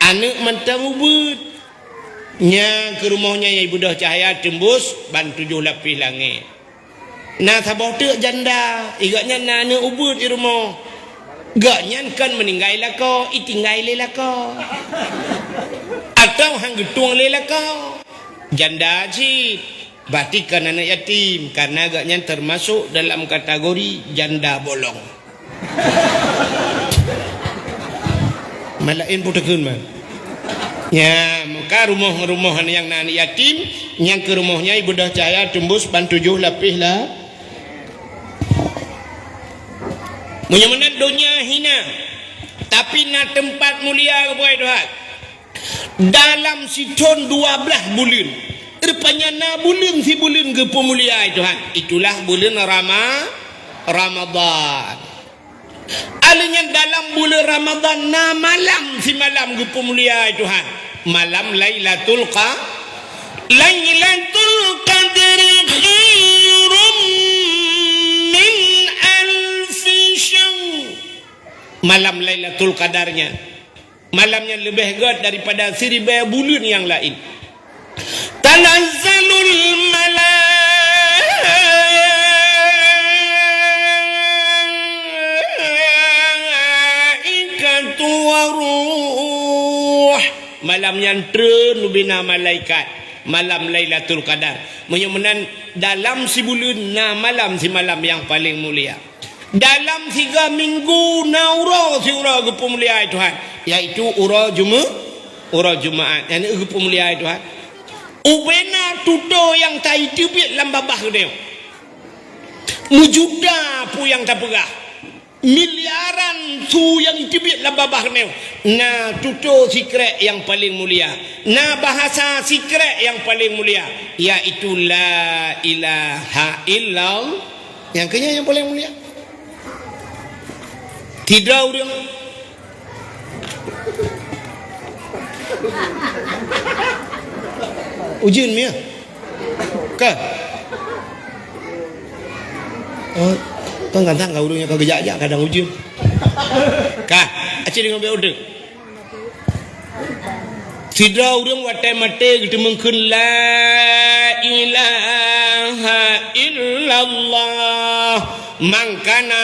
Anak mentang ubud. Nya ke rumahnya yang ibu dah cahaya tembus ban 7 lapis langit. Nah sabah tu janda, igaknya anak ubud di rumah. Gaknya kan meninggal lako, itinggal lako. Atau hang getung lako. Janda cik. Berarti kan anak yatim, karena agaknya termasuk dalam kategori janda bolong. Malain putakun man. Ya, maka rumah-rumah yang anak yatim, yang ke rumahnya ibu dah cahaya tembus ban 7 lapis lah. Mudah-mudahan dunia hina, tapi na tempat mulia kepada Tuhan. Dalam siton 12 bulan. Rupanya na bulan si bulan ke pemulia Tuhan. Itulah bulan Ramadan. Alanya dalam bulan Ramadan na malam si malam ke pemulia Tuhan. Malam Lailatul Qadri khairum min alfi syahr. Malam Lailatul Qadarnya. Malamnya lebih hebat daripada 1000 bulan yang lain. Tanazzalul malaikatu waruh. Malam yang bina malaikat. Malam Lailatul Qadar. Mudah-mudahan dalam sebulan na malam si malam yang paling mulia. Dalam 3 minggu na ura si ura ke pemulia Tuhan. Iaitu ura Jumaat. Yang ke pemulia Tuhan. Ubena tudo yang tai tibit lam babah dia. Mujuda pu yang tak pegah. Miliaran tu yang tibit lam babah dia. Na tudo secret yang paling mulia. Na bahasa secret yang paling mulia, iaitu la ilaha illallah. Yang kenya yang paling mulia. Tidak dia. Ujian ni kan? Oh, tuan kan tak kau dunia kau gejak-gejak kadang ujian. Kan? Acik dengan beode. Sidra urang watai mate gitu mungkin la ilaha illallah. Mangkana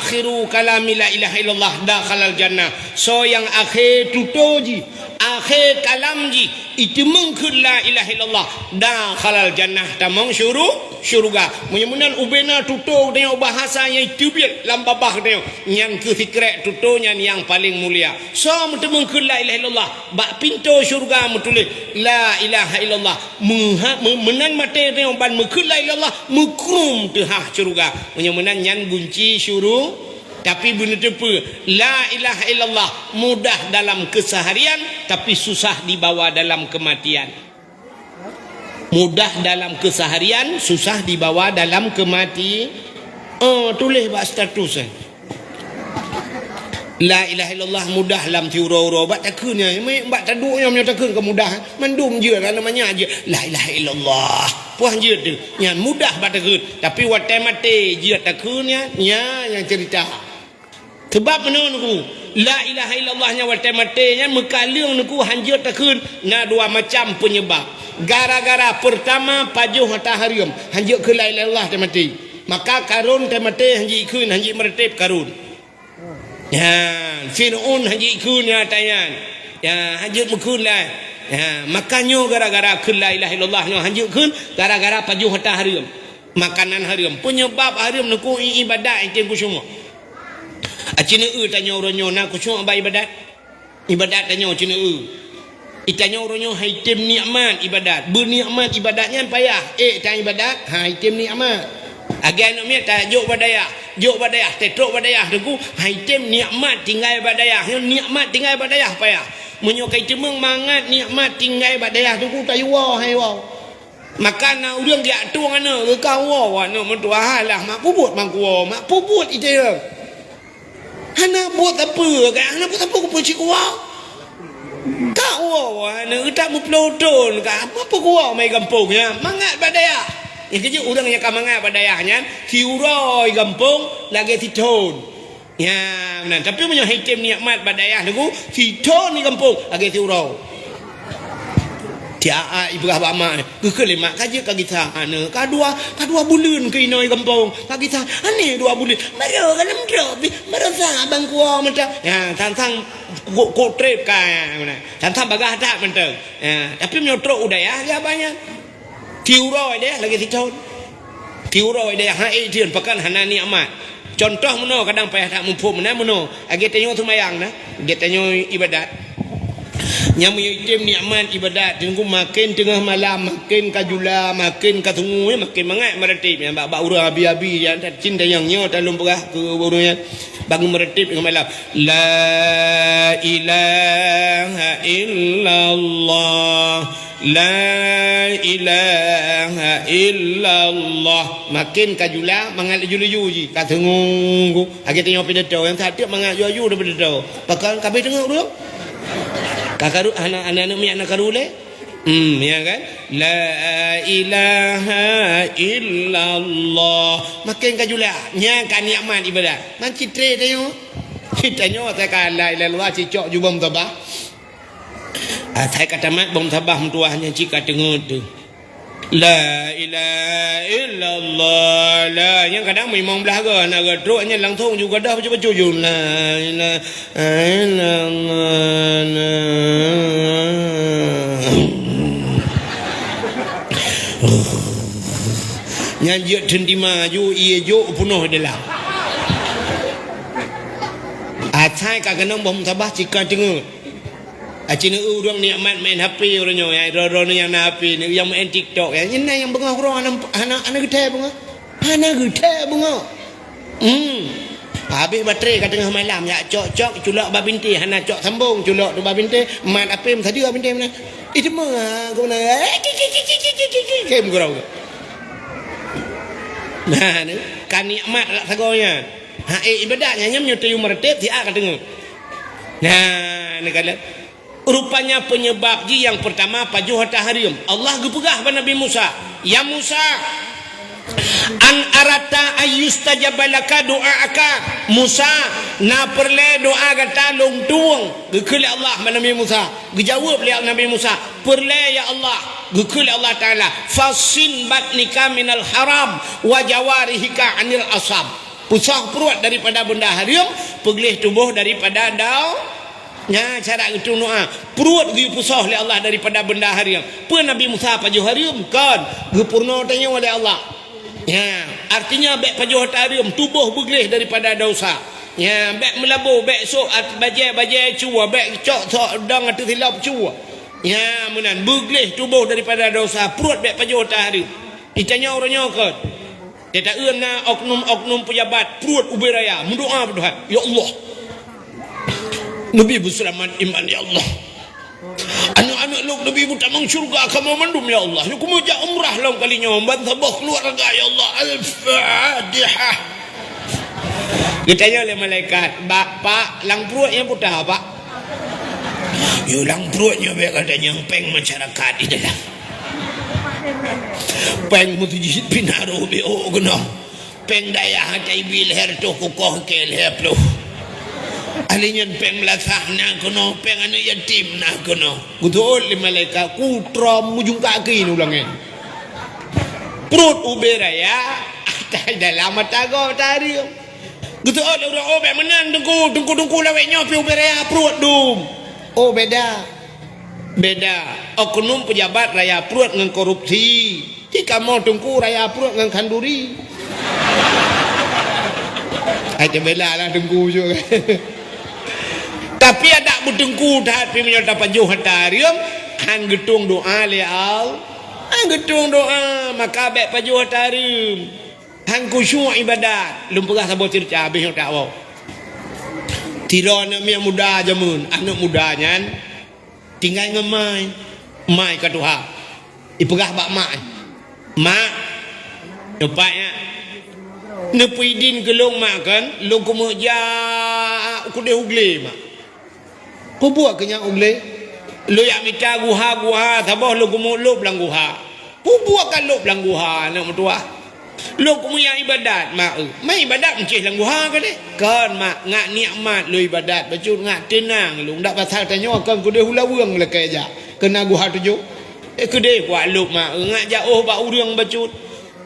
akhiru kalami la ilaha illallah dakhalal jannah. So yang akhir tutoji, akhir kalam ji itu mungkin la ilaha illallah dakhalal jannah tamang syurga. Mudah-mudahan ubena tuto dengan bahasa yang tibit lam babah dia yang ke fikret tutonya yang paling mulia. So mungkin la ilaha illallah bak pintu syurga mutulis la ilaha illallah menan mate dengan ban mungkin la ilallah mukrum tehah syurga. Mudah-mudahan yang kunci syurga. Tapi benda tepa la ilaha illallah mudah dalam keseharian tapi susah dibawa dalam kematian. Mudah dalam keseharian, susah dibawa dalam kematian. Tulis bak status. La ilaha illallah mudah dalam tiura-ura bak takunnya, bak taduknya menyatakan kemudahan. Mandum je kan namanya aje la ilaha illallah. Puah je tu. Yang mudah bak takun, tapi watai mate je takunnya yang cerita. Sebab menurutku la ilaha illallahnya watai matenya mekaliung nuku hanjut takun na dua macam penyebab. Gara-gara pertama pajuh taharium hanjut ke la ilaha illallah mati. Maka karun mati hanjit kun hanjit meretip karun. Ya, Fir'aun hanjit kun ya tayan. Ya, hanjut mekun lah. Ya, makanya gara-gara ke la ilaha illallahnya hanjut kun gara-gara pajuh taharium. Makanan harium. Penyebab harium nuku ibadat itu semua. Cina tanya orang nak kusyuk apa ibadat? Ibadat tanya cina Itanya orangnya haitim nikmat ibadat. Bernikmat ibadatnya payah. Tak ibadat, haitim nikmat. Agar nak tak jok badayah. Jok badayah, tetrok badayah. Deku haitim nikmat tinggal badayah. Nikmat tinggal badayah payah. Menyokai cemeng mangat nikmat tinggal badayah. Deku tak yuah hai wow. Makan nak urang dia tuang ana ke kau wa nak mentua lah mak puput mangku mak puput itu ya. Hana buat apa kan? Hana buat apa ku puci kuah? Kau ana tak muploton ka apa kuah mai kampungnya mangat badaya. Yang kerja orang yang mangat badayahnya kiuroi kampung lagi titon. Ya benar tapi punya hitam nikmat badayah tu titon di kampung lagi tiuroi. Dia ibrah bama ke lima kaje ka kita ana kadua bulan ke inoi kampung ka kita ane 2 bulan maro kalam drop maro sa bang kuah menta ya tantang ko trip ka mana tantang bagah tak menta ya tapi menyotro udaya dia banyak kiuroi dia lagi titon kiuroi dia hai dia pakan hana nikmat contoh meno kadang payah tak mampu meno age tanyo semayang nah age tanyo ibadat yang menyitim nikmat ibadat tunggu makin tengah malam makin kajula makin katungu makin mangat meretip yang bak urang abi-abi yang cinta yang nyo dalam berah ke urangnya bangun meretip dengan malam la ilaha illallah la ilaha illallah makin kajula mangat julu-julu katungu age tengok pidato yang tak mangat julu daripada pidato pakal kabeh tengok urang kakaru anak-anak mi anak karule ya kan la ilaha illallah makin kajula nya kan nikmat ibadat man citre tengok kitanya saya kan la ilaha illallah cicok ju bom tabah saya kata mat bom tabah mentuahnya cika tengok tu la ilaha illallah la yang kadang memang belaga nak gedruknya langsung juga dah baca-baca je la ilaha illallah nyanjut tendi maju ia jo penuh dalam atai ka kena bom tabah cika tengok Acina orang nikmat main HP orangnya ya orang yang HP ni yang main TikTok ya ini yang bengah orang anak gede bengah anak gede bengah habis baterai kat tengah malam ya cok culak babinti hana cok sambung culak tu babinti mat apa tadi babinti mana itu mah aku nak kem kurau nah ni kan nikmat lah sagonya ibadatnya nyam nyotayu meretip dia kat tengah nah ni kala rupanya penyebab ji yang pertama pajuh tahrim Allah gepegah pada Nabi Musa ya Musa an arata ayustajabalaka doaaka Musa na perle doa kata long tuang gekul Allah pada Nabi Musa dijawab oleh Nabi Musa perle ya Allah gekul Allah taala fasin batnika minal haram wa jawarihika anil asab pusah perut daripada benda haram pegelih tubuh daripada dau nya cara itu doa perut gi pusah oleh Allah daripada benda haram pe Nabi Musa pajuh haram kan gepurna tanya oleh Allah ya artinya bek pajuh haram tubuh beglih daripada dosa ya bek melabur bek sok bajai cua bek cok dang atu hilap cua ya menan beglih tubuh daripada dosa perut bek pajuh haram ditanya orangnya kan dia tak euna oknum pejabat perut uberaya mendoa berdoa ya Allah Nabi berselamat iman ya Allah anak-anak lu Nabi mutamang syurga kamu mandum ya Allah lu kumuja umrah lam kalinya bantabah keluarga ya Allah al-fatihah ditanya oleh malaikat pak lang perutnya putah pak yo lang perutnya baik katanya peng masyarakat di dalam peng mutujid pinaro beo geno peng daya hatai bil her to kokoh kel heplo alinyan peng melasah na kono peng anu yatim na kono gudol li malaikat kutrom mujung kaki ni ulangin perut uberaya tak dalam mata go tadi gudol orang obek menan tungku lawek nyopi uberaya perut dum oh beda oknum pejabat raya perut dengan korupsi jika mau tungku raya perut dengan kanduri ada bela lah tungku juga Tapi ada bertengku tapi menyata pajuh hatarium han getung doa le al. Han getung doa maka baik pajuh hatarium. Han khusyuk ibadat. Lum pernah sabot cerita habis tak tahu. Tirana yang muda jamun, anak mudanya tinggal ngemai. Mai ka Tuhan. Ipegah bak mak. Mak nampaknya nepuidin gelong mak kan, long kemuja aku deh ugle mak. Kau buat kenyang ugle? Lo yang minta guha, tabah lo kumulub lang guha. Kau buat kan lo lang guha nak mertua. Lo kemuya ibadat mak. Mai ibadat mencih lang guha kan deh? Kan mak ngak nikmat lo ibadat, bacut ngak tenang lo. Ndak pasal tanya kan kau deh hulawang lah kaya kena guha tuju. Kedai kuat lo mak ngak jauh bak urang bacut.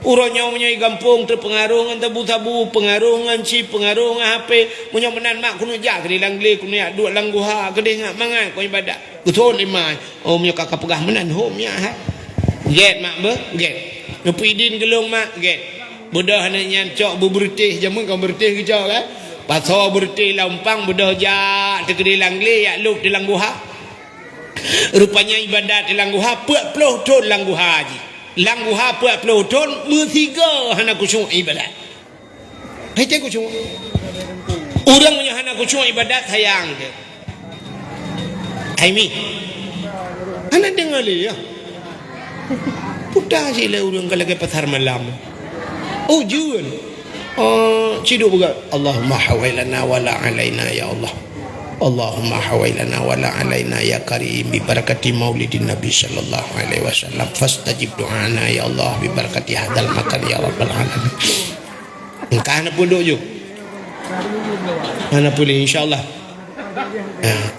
Urangnya menyai gampung terpengaruh dengan tabu-tabu, pengaruh dengan chip, pengaruh dengan HP. Punya menan mak kuno jak kedai langli, kuno yak dua langguha, kedai ngak mangan kau ibadat. Betul imai. Oh punya kakak pegah menan hom nya ha. Get mak be, get. Nupidin gelong mak, get. Budah nak nyancok berbertih jamun kau bertih ke jauh kan. Pasal bertih lampang budah jak kedai langli yak luk di langguha. Rupanya ibadat di langguha 40 tahun langguha haji. Langguha 40 tahun bertiga hana khusyuk ibadat. Hai tengok khusyuk. Orang punya hana khusyuk ibadat sayang dia. Hai mi. Hana dengar le ya. Putar sila orang kalau ke pasar malam. Oh jual. Ciduk juga. Allahumma hawailana wala alaina ya Allah. Allahumma hawailana wala alaina ya karim bi barakati maulidin nabi sallallahu alaihi wasallam fastajib doana ya Allah bi barakati hadal makan ya rabbal alamin. Engkau nak punduk je. Mana boleh insyaallah.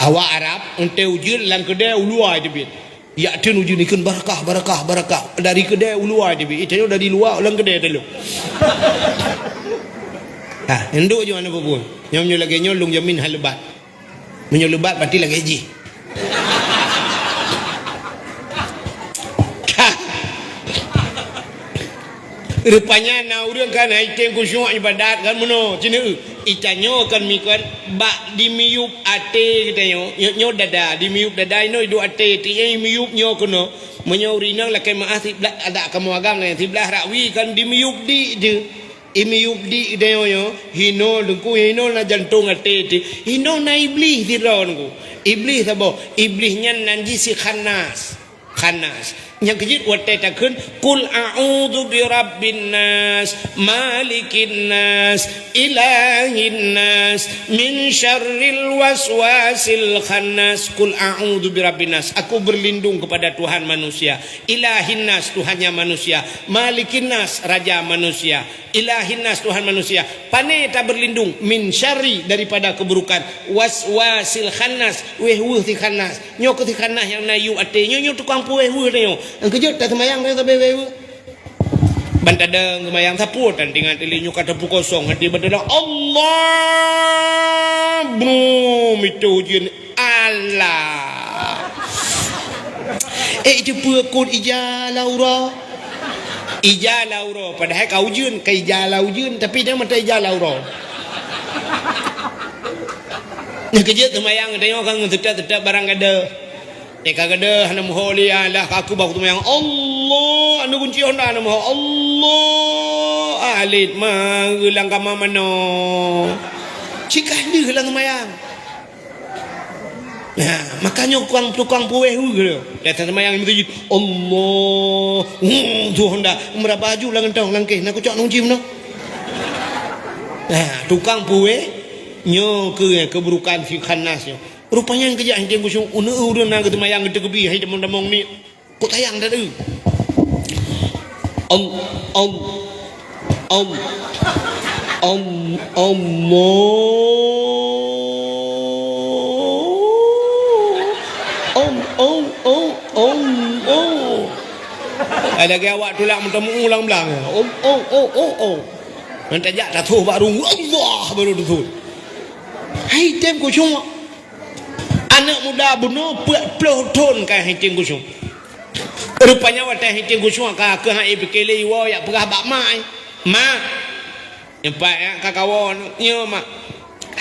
Awak Arab ente ujur lang kedai uluai debit. Ya tun ujur ni kun barakah dari kedai uluai debit. Itu dari luar lang kedai dulu. Enduk je mana pun. Nyom lagi nyolong jamin halebat. Menyulubat berarti lagi haji. Rupanya na urang kan item khusyuk ibadat kan mono cina icanyo kan mikon bak dimiyup ate kita nyo dada dimiyup dada ino idu ate ti miyup nyo kono menyo rinang lakai maaf tiblah ada kamu agam lain tiblah rakwi kan dimiyup di de imiyup di deo yo hino dengku hino na jantung ate ti hino na iblis di ron ku iblis sabo iblisnya najisi khanas yang kejit wate takun kul a'udzu birabbin nas malikin nas ilahin nas min syarril waswasil khannas. Kul a'udzu birabbin nas, aku berlindung kepada Tuhan manusia, ilahin nas Tuhannya manusia, malikin nas raja manusia, ilahin nas Tuhan manusia. Pane tak berlindung min syarri daripada keburukan, waswasil khannas weh ti khannas nyok ti khannas yang nayu ate nyo tukang pueh nyo kejut tak semayang dia sampai wewe bantadang semayang saput dan tinggal telinyu kata pu kosong hati berdoa Allah boom itu ujian Allah itu pukul ijalaura padahal kau ujian ke ijalaujun tapi dia mata ijalaura nak kejut semayang tengok kan tetap barang ada kagada hana moholi Allah aku baku tumayang Allah anu kunci honda anu moho Allah alit mah gelang kama mano cikah dia gelang tumayang makanya tukang pueh gitu datang tumayang itu Allah tu honda merah baju lang entong langkeh nak cok nungci mano tukang pueh nyo keburukan si khanasnya. Rupanya yang kerja yang kusung urun nak kemayang kita kebi hai demong ni kok tayang dah tu ada ke awak tulak mentemu ulang belang nanti jak dah tu baru Allah baru tu hai tem kusung anak muda bunuh 40 tahun kan hiting kusung rupanya wadah hiting kusung ka ke hai bekele wo yak perah bak mai mak nyampai ya kakawon nyo mak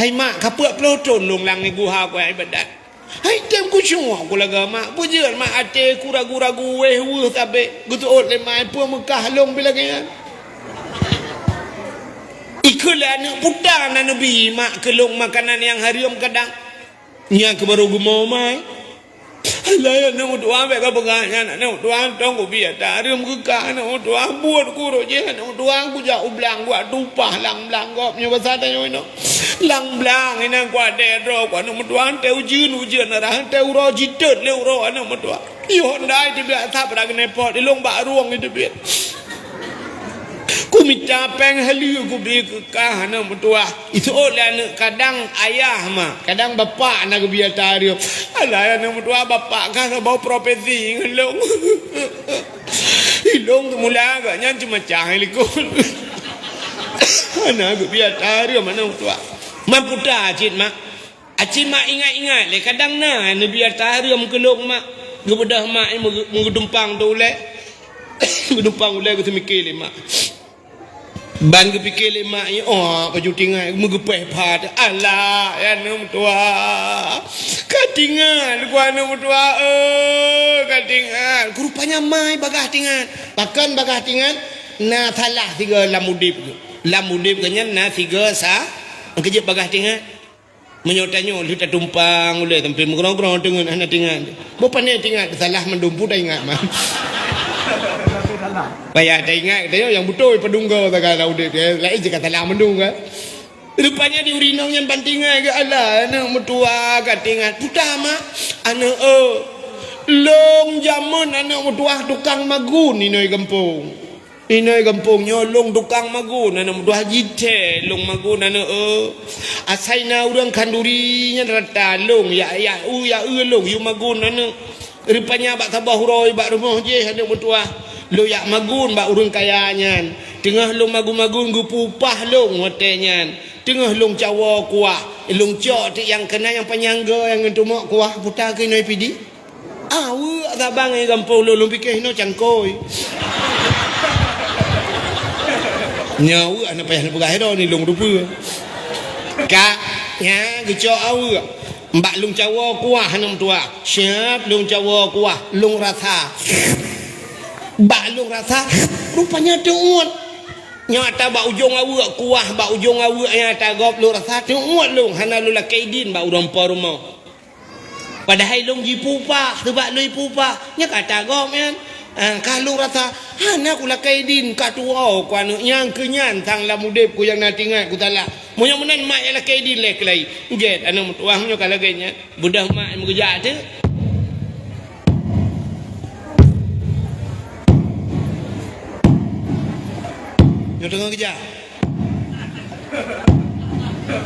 Hai mak kapuk pelotron long lang ni guha ko ibadat. Hai tem ku semua ku laga mak. Pujian mak ate ku ragu-ragu weh tabe. Gutu ot le mai pu Mekah long bila kan. Ikulah anak putar na nabi mak kelong makanan yang harium kadang. Yang ke baru gumo mai. Lah nak doa baik apa ganya nak doa tong ku biar harium ke ka nak doa buat ku ro je nak doa ku ja ublang ku tupah lang blang gop nya bahasa tanya ino. Lang blang ina ku ade ro ku nak doa te ujian arah te uro jitet le uro nak doa. Yo ndai di biar tap ra ne pot di long ba ruang itu biar. Ku minta peng halu ku bi ke ka na mutua itu oleh kadang ayah mah kadang bapa nak biar tario alah na mutua bapa kan bau profesi ngelong hilong tu mula agaknya cuma cah likul anak biar tario mana mutua mamputa acit mak ingat-ingat le kadang na biar tario mkelong mak gebedah mak mengedumpang tu le gedumpang le ku mikir le mak ban ke fikir lemak ni baju tinggal megepeh pad alah ya nom tua katingan ku nom tua katingan rupanya mai bagah tingan pakan bagah tingan na thalah tiga lamudip kenya na tiga sa kejep bagah tingan menyotanyo lu tak tumpang ule tempe mengrong-grong dengan anak tingan bopan ni tingan salah mendumpu dah ingat mah Payah dah ingat katanya yang betul pedungga tak kalau dia lain je kata lah mendungga. Rupanya di urinong yang bantingan ke Allah anak mertua katingan putama anak long jamun anak mertua tukang magun inoi kampung. Inoi kampung nyolong tukang magun anak mertua jite long magun anak asaina urang kandurinya rata long ya long yu magun anak. Rupanya bak tabah huroi bak rumah je anak mertua. Lo yak magun bak urang kayanyan tengah long magun-magun gu pupah long hotelnya tengah long cawa kuah long cok ti yang kena yang penyangga yang entumak kuah putar ke noi pidi awu abang ai gampung lo long fikir no cangkoi nyau anak payah nak pegai dah ni long rupa ka nya gu cok awu mbak long cawa kuah anak tua siap long cawa kuah long rasa balung rasa rupanya tuut nyata ba ujung awak kuah ba ujung awak nyata gop lu rasa tuut lung hana lu la kaidin ba urang pa rumah padahal lung ji pupa sebab lu pupa nya kata gop men kalau rasa hana ku la kaidin ka tuau ku anu yang kenyan tang la mudep ku yang natingat ku tala monya menan mak la kaidin lek lai jet anu tuah nyo kala genya budah mak mengejak tu Nyo tengah kerja.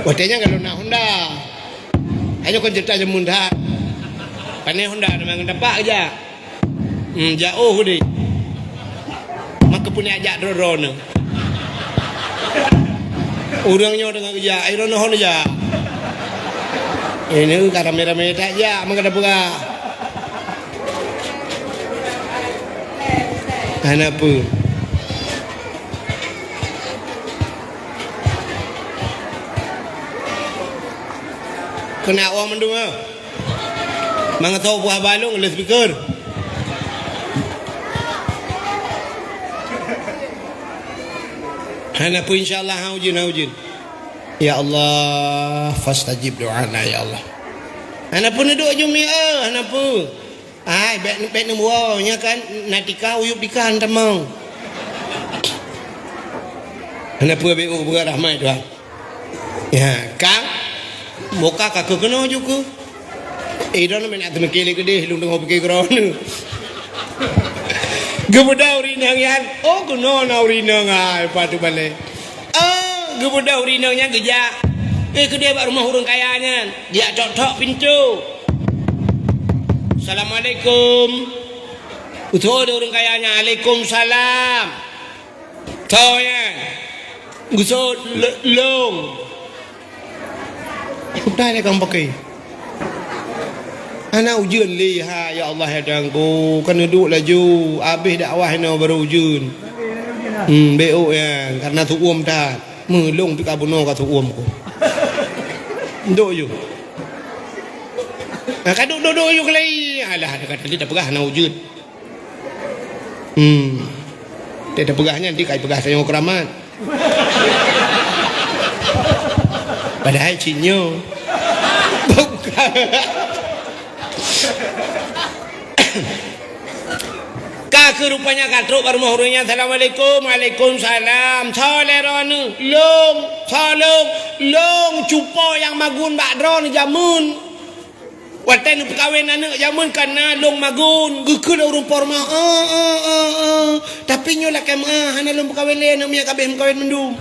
Watenya kalau nak Honda. Ayo kon cerita jemun dah. Pane Honda memang dapat aja. Jauh deh. Maka punya ajak drone. Orangnya tengah kerja, ayo no Honda aja. Ini kamera-kamera tak aja, maka ada buka. Kenapa? Kena orang mendung ah. Mangatau buah balung le speaker. Hana pun insyaallah haujin. Ya Allah, fastajib doana ya Allah. Hana pun duduk jumi hana pun. Ai bet nombor nya kan natika uyup dikan temang. Hana pun be buka rahmat Tuhan. Ya, Kang Moka kakak kena juga. Dah nak nak temekele gede, lu tengok pergi kerana. Gebuda urinang yan. Oh kena na urinang ai patu balik. Gebuda urinang yang gejak. Kedai bak rumah urang kayanya. Dia tok-tok pintu. Assalamualaikum. Utuh dia urang kayanya. Waalaikumsalam. Tahu ya. Gusut long. Sudah ni kau pakai. Anak ujian liha ya Allah ya Tuhanku. Kena duduk laju. Habis dakwah ni baru ujian. BO ya. Karena tu tak. Melong pika bunuh kat tu ko. Duk you. Kaduk duduk you kelai. Alah, dia kata dia tak pegah nak wujud. Dia tak pegahnya nanti kai pegah saya keramat. Padahal cinyo. Bukan. Kak rupanya katruk baru mahurnya. Assalamualaikum. Waalaikumsalam. Soleronu. Long cupo yang magun bakdron jamun. Watan perkahwin anak jamun kana long magun gekul urung porma tapi nyola kam hana long perkahwin le nak miak kabeh perkahwin mendum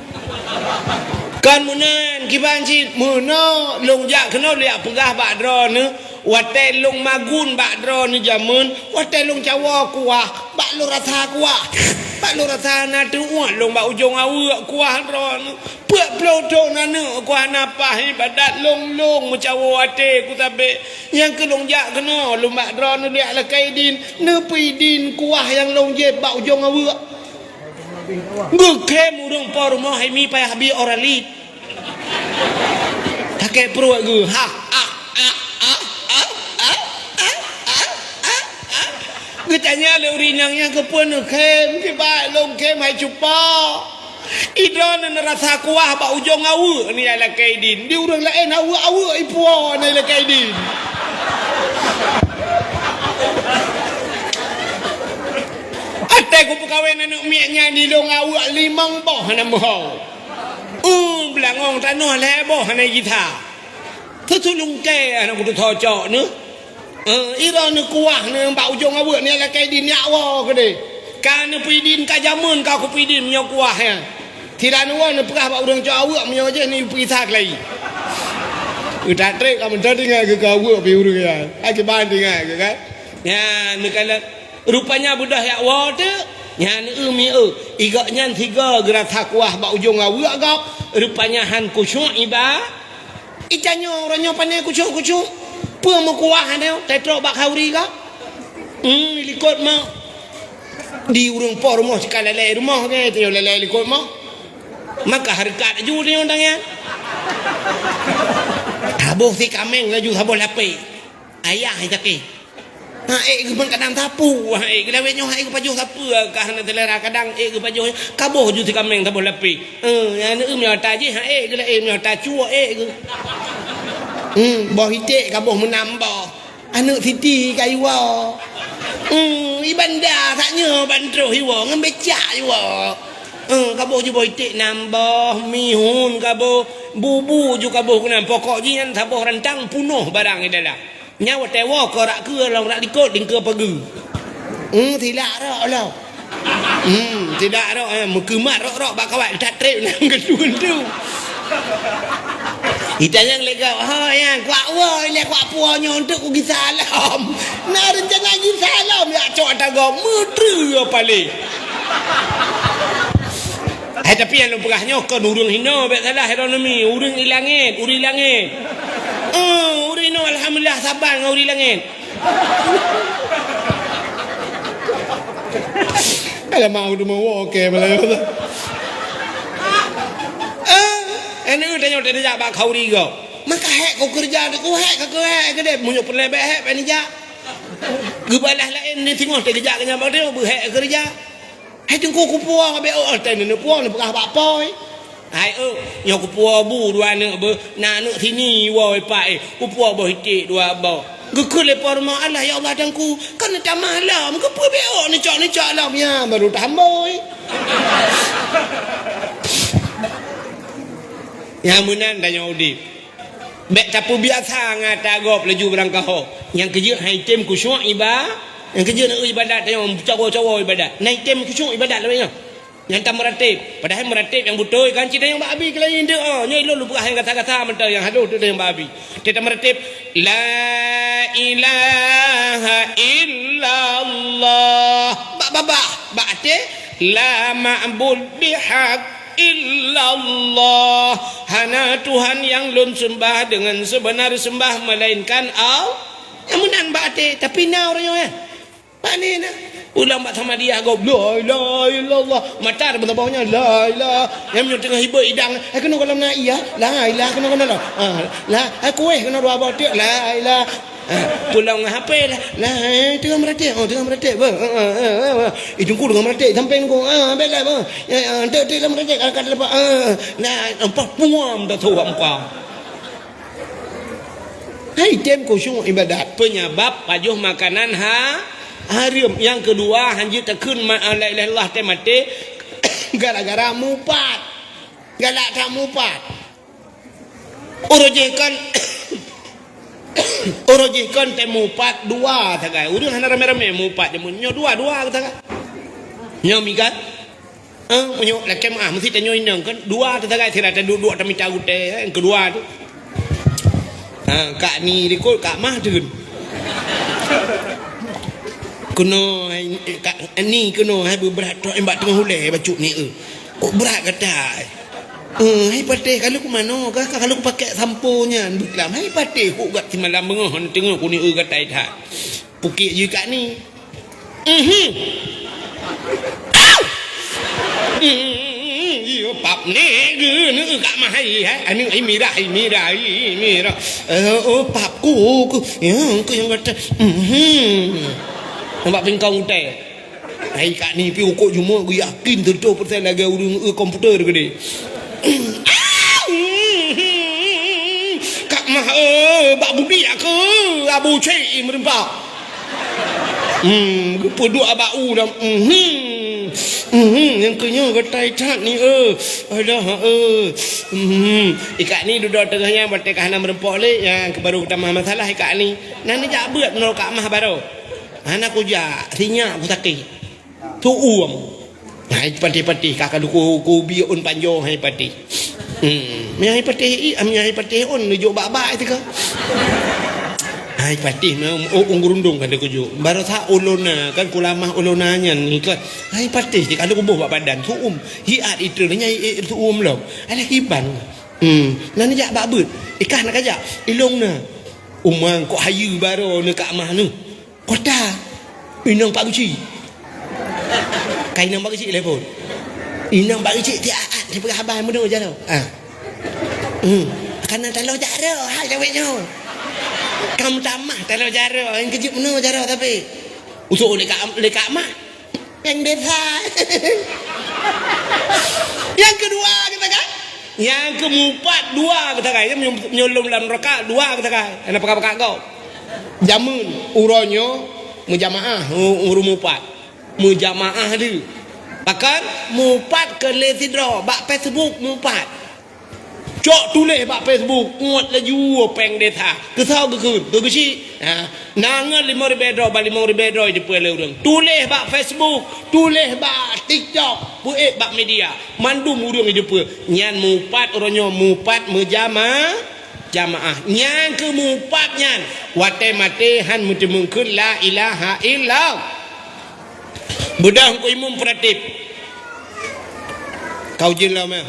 kan munan kibanci muno long jak kena liak pegah bakdron watan long magun bakdron jamun watan long cawa kuah bak lo rasa kuah bak lo rasa na tu long bak ujung awak kuah dron puak plodo nana kuah napah ibadat long mencawa wate ku tabe yang ke long jak kena long bak dron liak la kaidin nepi din kuah yang long je bak ujung awak gekem urang por mo hai mi payah bi oralit take perut ge Getanya le urinangnya ke pun kem ke ba long kem hai cupa idron na rasa kuah ba ujung awu ni ala kaidin di urang lain awu ipuo ni ala kaidin ate ku perkahwin anak miaknya di long awu limang boh na mohau belangong tanah le boh na gita tutulung ke anak ku thocok ne ira ni kuah ni mbak ujung awak ni ala kaidin nyawa ke de kan pidin ka jamun ka ku pidin nyo kuah ya tidak nuan perah bak urang cak awak nyo je ni pisah lagi udah trek kamu tadi ngak ke awak pi urang ya aki banding ngak kan ya ni kala rupanya budah ya wa tu nya ni mi igaknya tiga gerak kuah bak ujung awak gak rupanya han kusyuk iba icanyo orangnya pandai kusyuk Pua mo kuah dia, tetro bak hauri ka. Likut mo. Di urung por mo sekali lele rumah ke, tio lele likut mo. Maka harkat ju ni orang ya. Tabuh si kameng laju tabuh lape. Ayah ai take. Ke pun kadang tapu. Ke lawet nyo ke pajuh tapu ka hana telera kadang ke pajuh kabuh ju si kameng tabuh lape. Ya ne myo ta ji ke le myo ta chua ke. Boh hitik kabuh menambah anak siti kaiwa ibanda taknya bandro hiwa ngembecak jiwa kabuh je boh hitik nambah mihun kabuh bubu ju kabuh kena pokok je yang sabuh rantang punuh barang ni dalam nyawa tewa korak ke long rak dikot dingke pagi tidak rak lah tidak rak mukemat rak bak kawat tak trip nang gedu Itanya lega yang kuat woi le kuat puanya untuk ku salam. Nah rencana gi salam ya cok tago mutru apa le. Tapi yang lepagahnya kan urang hina bek salah ekonomi urang ilangit uri langit. Uri no alhamdulillah sabar ngau uri langit. Kalau mau tu mau okey Melayu. Ene tanya dia bak khauri go. Maka hek kau kerja aku hek ke hek ke de munyo pelebek hek penija. Gebalah lain ni tengok kerja ke nyamang dia hek kerja. Hai tungku ku puang be ten ni puang ni pegah bak poi. Hai nyo ku puang bu dua ne be na ne sini woi pai ku puang bo hitik dua bo. Gekul le porma Allah ya Allah dangku kan tak malam ke pu be ni cak alam ya baru tamboi. Yang munan tanya udi. Bek tapu biasa ngata gop laju berangkah. Yang kerja hai tem kusyuk ibadah. Yang kerja nak ibadat tanya cawa-cawa ibadat. Naik tem kusyuk ibadat lah yang tak meratib. Padahal meratib yang betul kan cerita yang babi ke lain dia. Nyoi lu bukan yang kata-kata mentah yang haduh tu yang babi. Dia tak meratib la ilaha illallah. Bak la ma'bud bihaq illallah hana Tuhan yang lun sembah dengan sebenar sembah melainkan Allah yang menang bate tapi na orangnya ya pani na Ulang bak sama dia kau la ilaha illallah. Mata ada bawahnya la ilaha. Yang tengah hibur idang. Kena kalau nak iya. La ilaha kena lah. La aku kena dua bawa dia la ilaha. Pulang HP lah. La tengah meratik. Tengah meratik. Itu ku dengan meratik sampai ku. Baiklah ba. Tengah meratik kat lepas. Nah, empat puam dah tahu kau. Hai tem ko syung ibadat penyebab pajuh makanan haram. Yang kedua hanji tekun la ilaha illallah teh mati gara-gara mupat. Galak tak mupat. Urujihkan teh mupat dua tagai. Urang hana rame-rame mupat je nyo dua tagai. Nyo mikat. Nyo laki mah mesti teh nyo indang kan dua tagai sira teh duduk tami tahu teh yang kedua tu. Kak ni dikut kak mah tu. Kena kak ni kena hai berat tu embak tengah hulai bacuk ni kok berat kata. Hai patih kalau ku mano kah kalau ku pakai samponya bilang hai patih ku gat malam bengah tengok ku ni kata dah. Pukik je kak ni. Yo pap ni ke kak mah hai anu ai mira oh pap ku ya ku yang kata nampak pingkong teh hai kak ni pi ukuk cuma aku yakin 100% lagi urang komputer ke dia kak mah bak budi aku abu cai merempak peduk abau dah yang kenyang ketai cat ni adah ikat ni duduk tengahnya batik kahana merempok le yang baru tambah masalah ikat ni nani jak beut menolak kak mah baru ana ku jak sinyak ku sakit tu hai pati kakak ku biun panjo hai pati hai pati on nujuk bak-bak itu ke hai patih ungurundung kan dia kujuk baru tak ulona kan kulamah ulonanya ni kan hai patih dia kalau kubuh bak badan suum hiat itu nyai suum lo ada hiban nani jak bak beut ikah nak kajak ilong na umang kok hayu baru nak mah nu kota inang pak guci kai nang pak guci telefon inang pak guci tiap dia pergi habai mudah je tau kerana talau jaro hai ceweknya kamu tamah talau jaro yang kejut mana jaro tapi usuk lekat mah yang desa yang kedua kita kan yang keempat dua kita kan menyolong dalam rakaat dua kita kan ana pakak kau jamun uronyo mujamaah urumupat mujamaah dia bahkan mupat ke lesidro bak Facebook mupat cok tulis bak Facebook nguat laju peng desa kesau gekun tu besi nangan 5,000 dolar balik 5,000 dolar je pele urang tulis bak Facebook tulis bak TikTok buik bak media mandum urang je pe nyan mupat oronyo mupat mujamaah jamaah nyan ke mupat nyan wate mate han mutemungkeun la ilaha illallah budak ku imum pratip kau jelah mah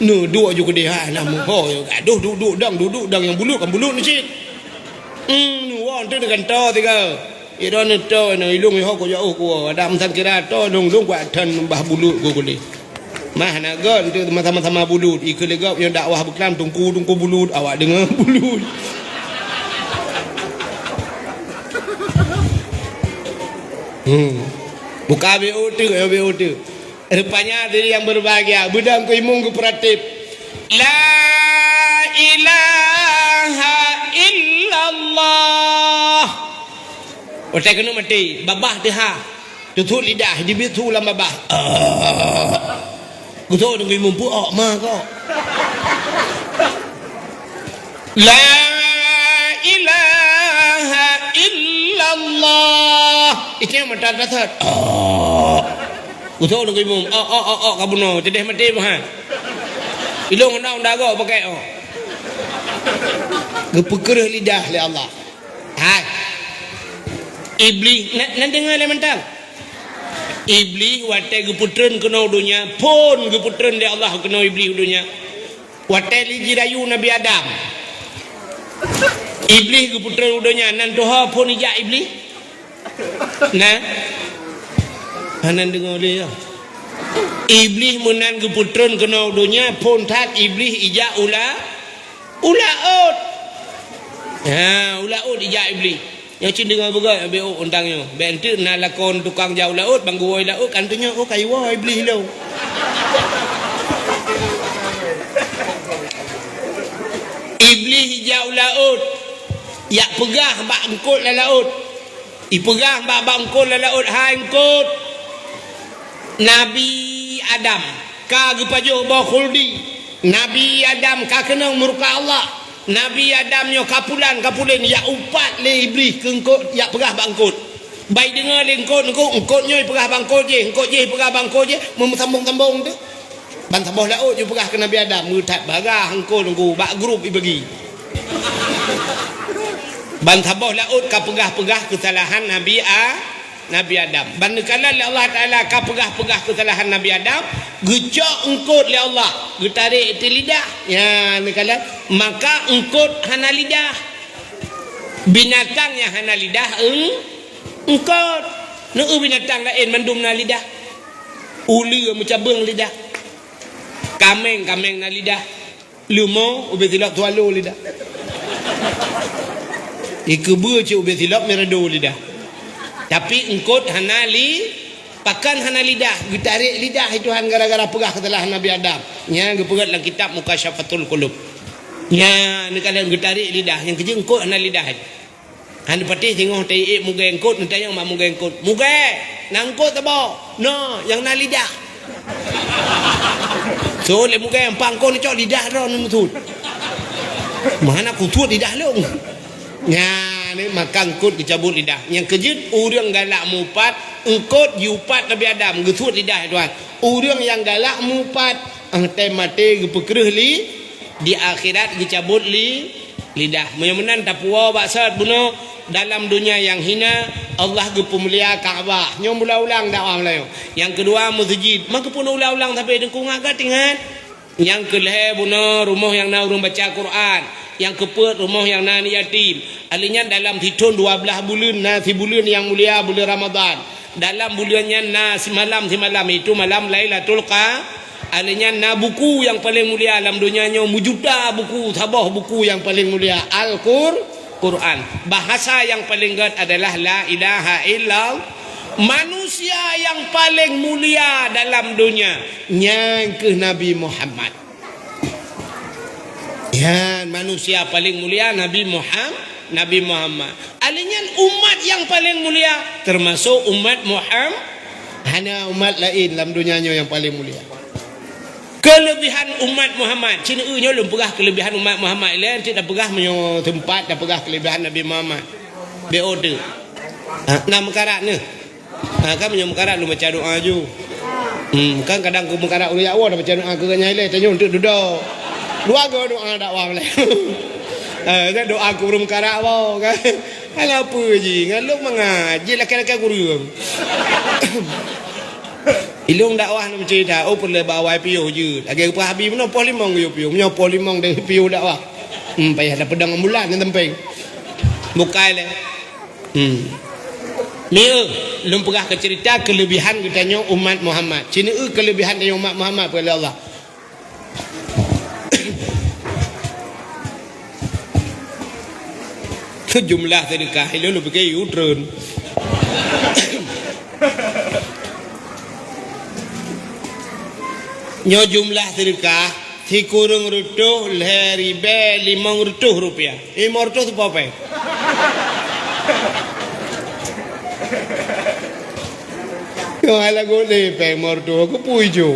nu dua juga dia nak moho gaduh duduk dang yang bulut kan bulut ni cik nu wan tu dengan to tiga ira ni to ni ilung ho ko jauh ko adam san kira to dong kwa tan bah bulut ko ni mah nak gon tu sama-sama bulut ikut legap yang dakwah beklam tungku bulut awak dengar bulut buka BO tu rupanya diri yang berbahagia budang ku imung ku pratip la ilaha illallah otak kena mati babah dia tutup lidah dibitu lam babah ku tahu dengan imung pu mah kau la ilaha illallah itu yang mata dasar Usah dengan imam. Kamu no, jadi mati mah. Ilung undang dago pakai Gepekerah lidah oleh Allah. Hai. Iblis nak dengar le mentang. Iblis wate geputreun kena dunia, pun geputreun di Allah kena iblis dunia. Wate li jirayu Nabi Adam. Iblis geputreun dunia nan doha pun ija iblis. Nah Hanan dengar dia. Iblis menan ke putron kena dunia pun tat iblis ijak ulaut. Ulaut ijak iblis. Yang cin dengar begat ambil untangnya. Bentuk nak lakon tukang jauh laut banggu woi laut kantunya kayu iblis lo. Iblis ijak laut. Ya pegah bak engkut la laut. Ipegah bak engkut la laut hai engkut. Nabi Adam ka gepajuh ba khuldi. Nabi Adam ka kena murka Allah. Nabi Adam nyo kapulan ya upat le iblis ke engkut ya pegah bangkut. Baik dengar le engkut nyo pegah bangkut je, engkut je pegah bangkut je, sambung-sambung tu. Ban sambung laut je pegah ke Nabi Adam, ngutat bagah engkut bak grup ibagi. Ban sambung laut ka pegah-pegah kesalahan Nabi Adam. Bandekala oleh Allah Ta'ala ka pegah-pegah kesalahan Nabi Adam, gecok engkut oleh Allah, getarik itu lidah. Ya, nekala maka engkut hana lidah. Binatang yang hana lidah engkut. Neu binatang lain mendum na lidah. Uli mencabung lidah. Kameng na lidah. Lumo ubet silap tualu lidah. Ikebu ce ubet silap merado lidah. Tapi engkut hanali pakan hana lidah, getarik lidah itu han gara-gara pegah kesalahan Nabi Adam. Nya gepegat dalam kitab Mukasyafatul Qulub. Nya ni kalian getarik lidah yang kerja engkut hana lidah. Han patih tengok tai muga engkut nanti yang mak muga engkut. Muga nangkut tabo. No, yang na lidah. So le muga yang pangkon ni cok lidah ro nutut. Mana kutut lidah long. Nya ni makan engkut dicabut lidah. Yang kejut urang galak mupat engkut diupat Nabi Adam gesut lidah tuan. Urang yang galak mupat angtai mati gepekreh di akhirat dicabut lidah. Menan tapua baksat buno dalam dunia yang hina Allah gepemulia Kaabah. Nyom ulang dakwah Melayu. Yang kedua masjid. Maka pun ulang sampai dengkung agak tingat. Yang kelih buno rumah yang nak urang baca Quran. Yang keput rumah yang nani yatim. Alinya dalam hitun 12 bulan nasi bulan yang mulia bulan Ramadan. Dalam bulannya nasi malam itu malam Lailatul Qadar. Alinya na buku yang paling mulia dalam dunianya mujuda buku sabah buku yang paling mulia Al-Quran. Bahasa yang paling gad adalah la ilaha illallah. Manusia yang paling mulia dalam dunia yang ke Nabi Muhammad. Ya, manusia paling mulia Nabi Muhammad. Alinya umat yang paling mulia termasuk umat Muhammad. Hanya umat lain dalam dunianya yang paling mulia. Kelebihan umat Muhammad. Cina nya belum pegah kelebihan umat Muhammad lain, tidak pegah menyo tempat dan pegah kelebihan Nabi Muhammad. Beode. Nama karaknya. Kan menyo karak lu baca doa ju. Kan kadang ku karak ulu ya Allah baca doa ke nyai tanya untuk duduk. Dua go doa dakwah boleh. Kan doa ku belum karak bau kan. Ala apa je ngaluk mengaji laki-laki guru. Ilung dakwah nak cerita oh perlu bawa piu je. Lagi apa habis mana pol limong yo piu. Menyo pol limong dari piu dakwah. Payah ada pedang ambulan yang tempeng. Bukai le. Ni lum pegah ke cerita kelebihan katanya umat Muhammad. Cina kelebihan dari umat Muhammad pada Allah. Jumlah sedekah lu pakai U-turn. Nyo jumlah sedekah si kurung rutuh ribe 500 rupiah. 500 tu apa? Yo ala gole pe morto ko puijo.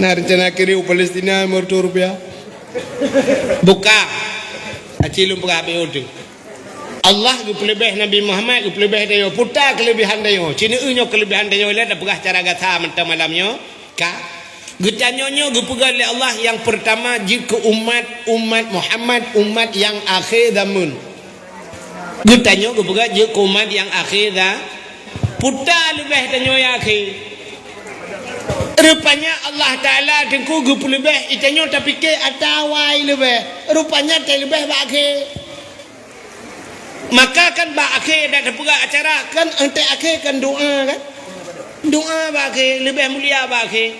Na rencana kiri Palestina 500 rupiah. Buka acilum perabi udu. Allah lebih Nabi Muhammad lebih dia putar kelebihan dia. Cina nyo kelebihan dia lah dah pegah cara gata mentang malamnya. Ka getanyonyo gepegal oleh Allah yang pertama jika umat Muhammad umat yang akhir zaman. Getanyo gepegal jika umat yang akhir dah putar lebih tanyo yang akhir. Rupanya Allah Ta'ala dengku gup lebih itanyo tapi ke atawai lebih. Rupanya tak lebih bagi. Maka kan bak akhir dah terpegak acara kan ente akhir kan doa kan. Doa bagi lebih mulia bagi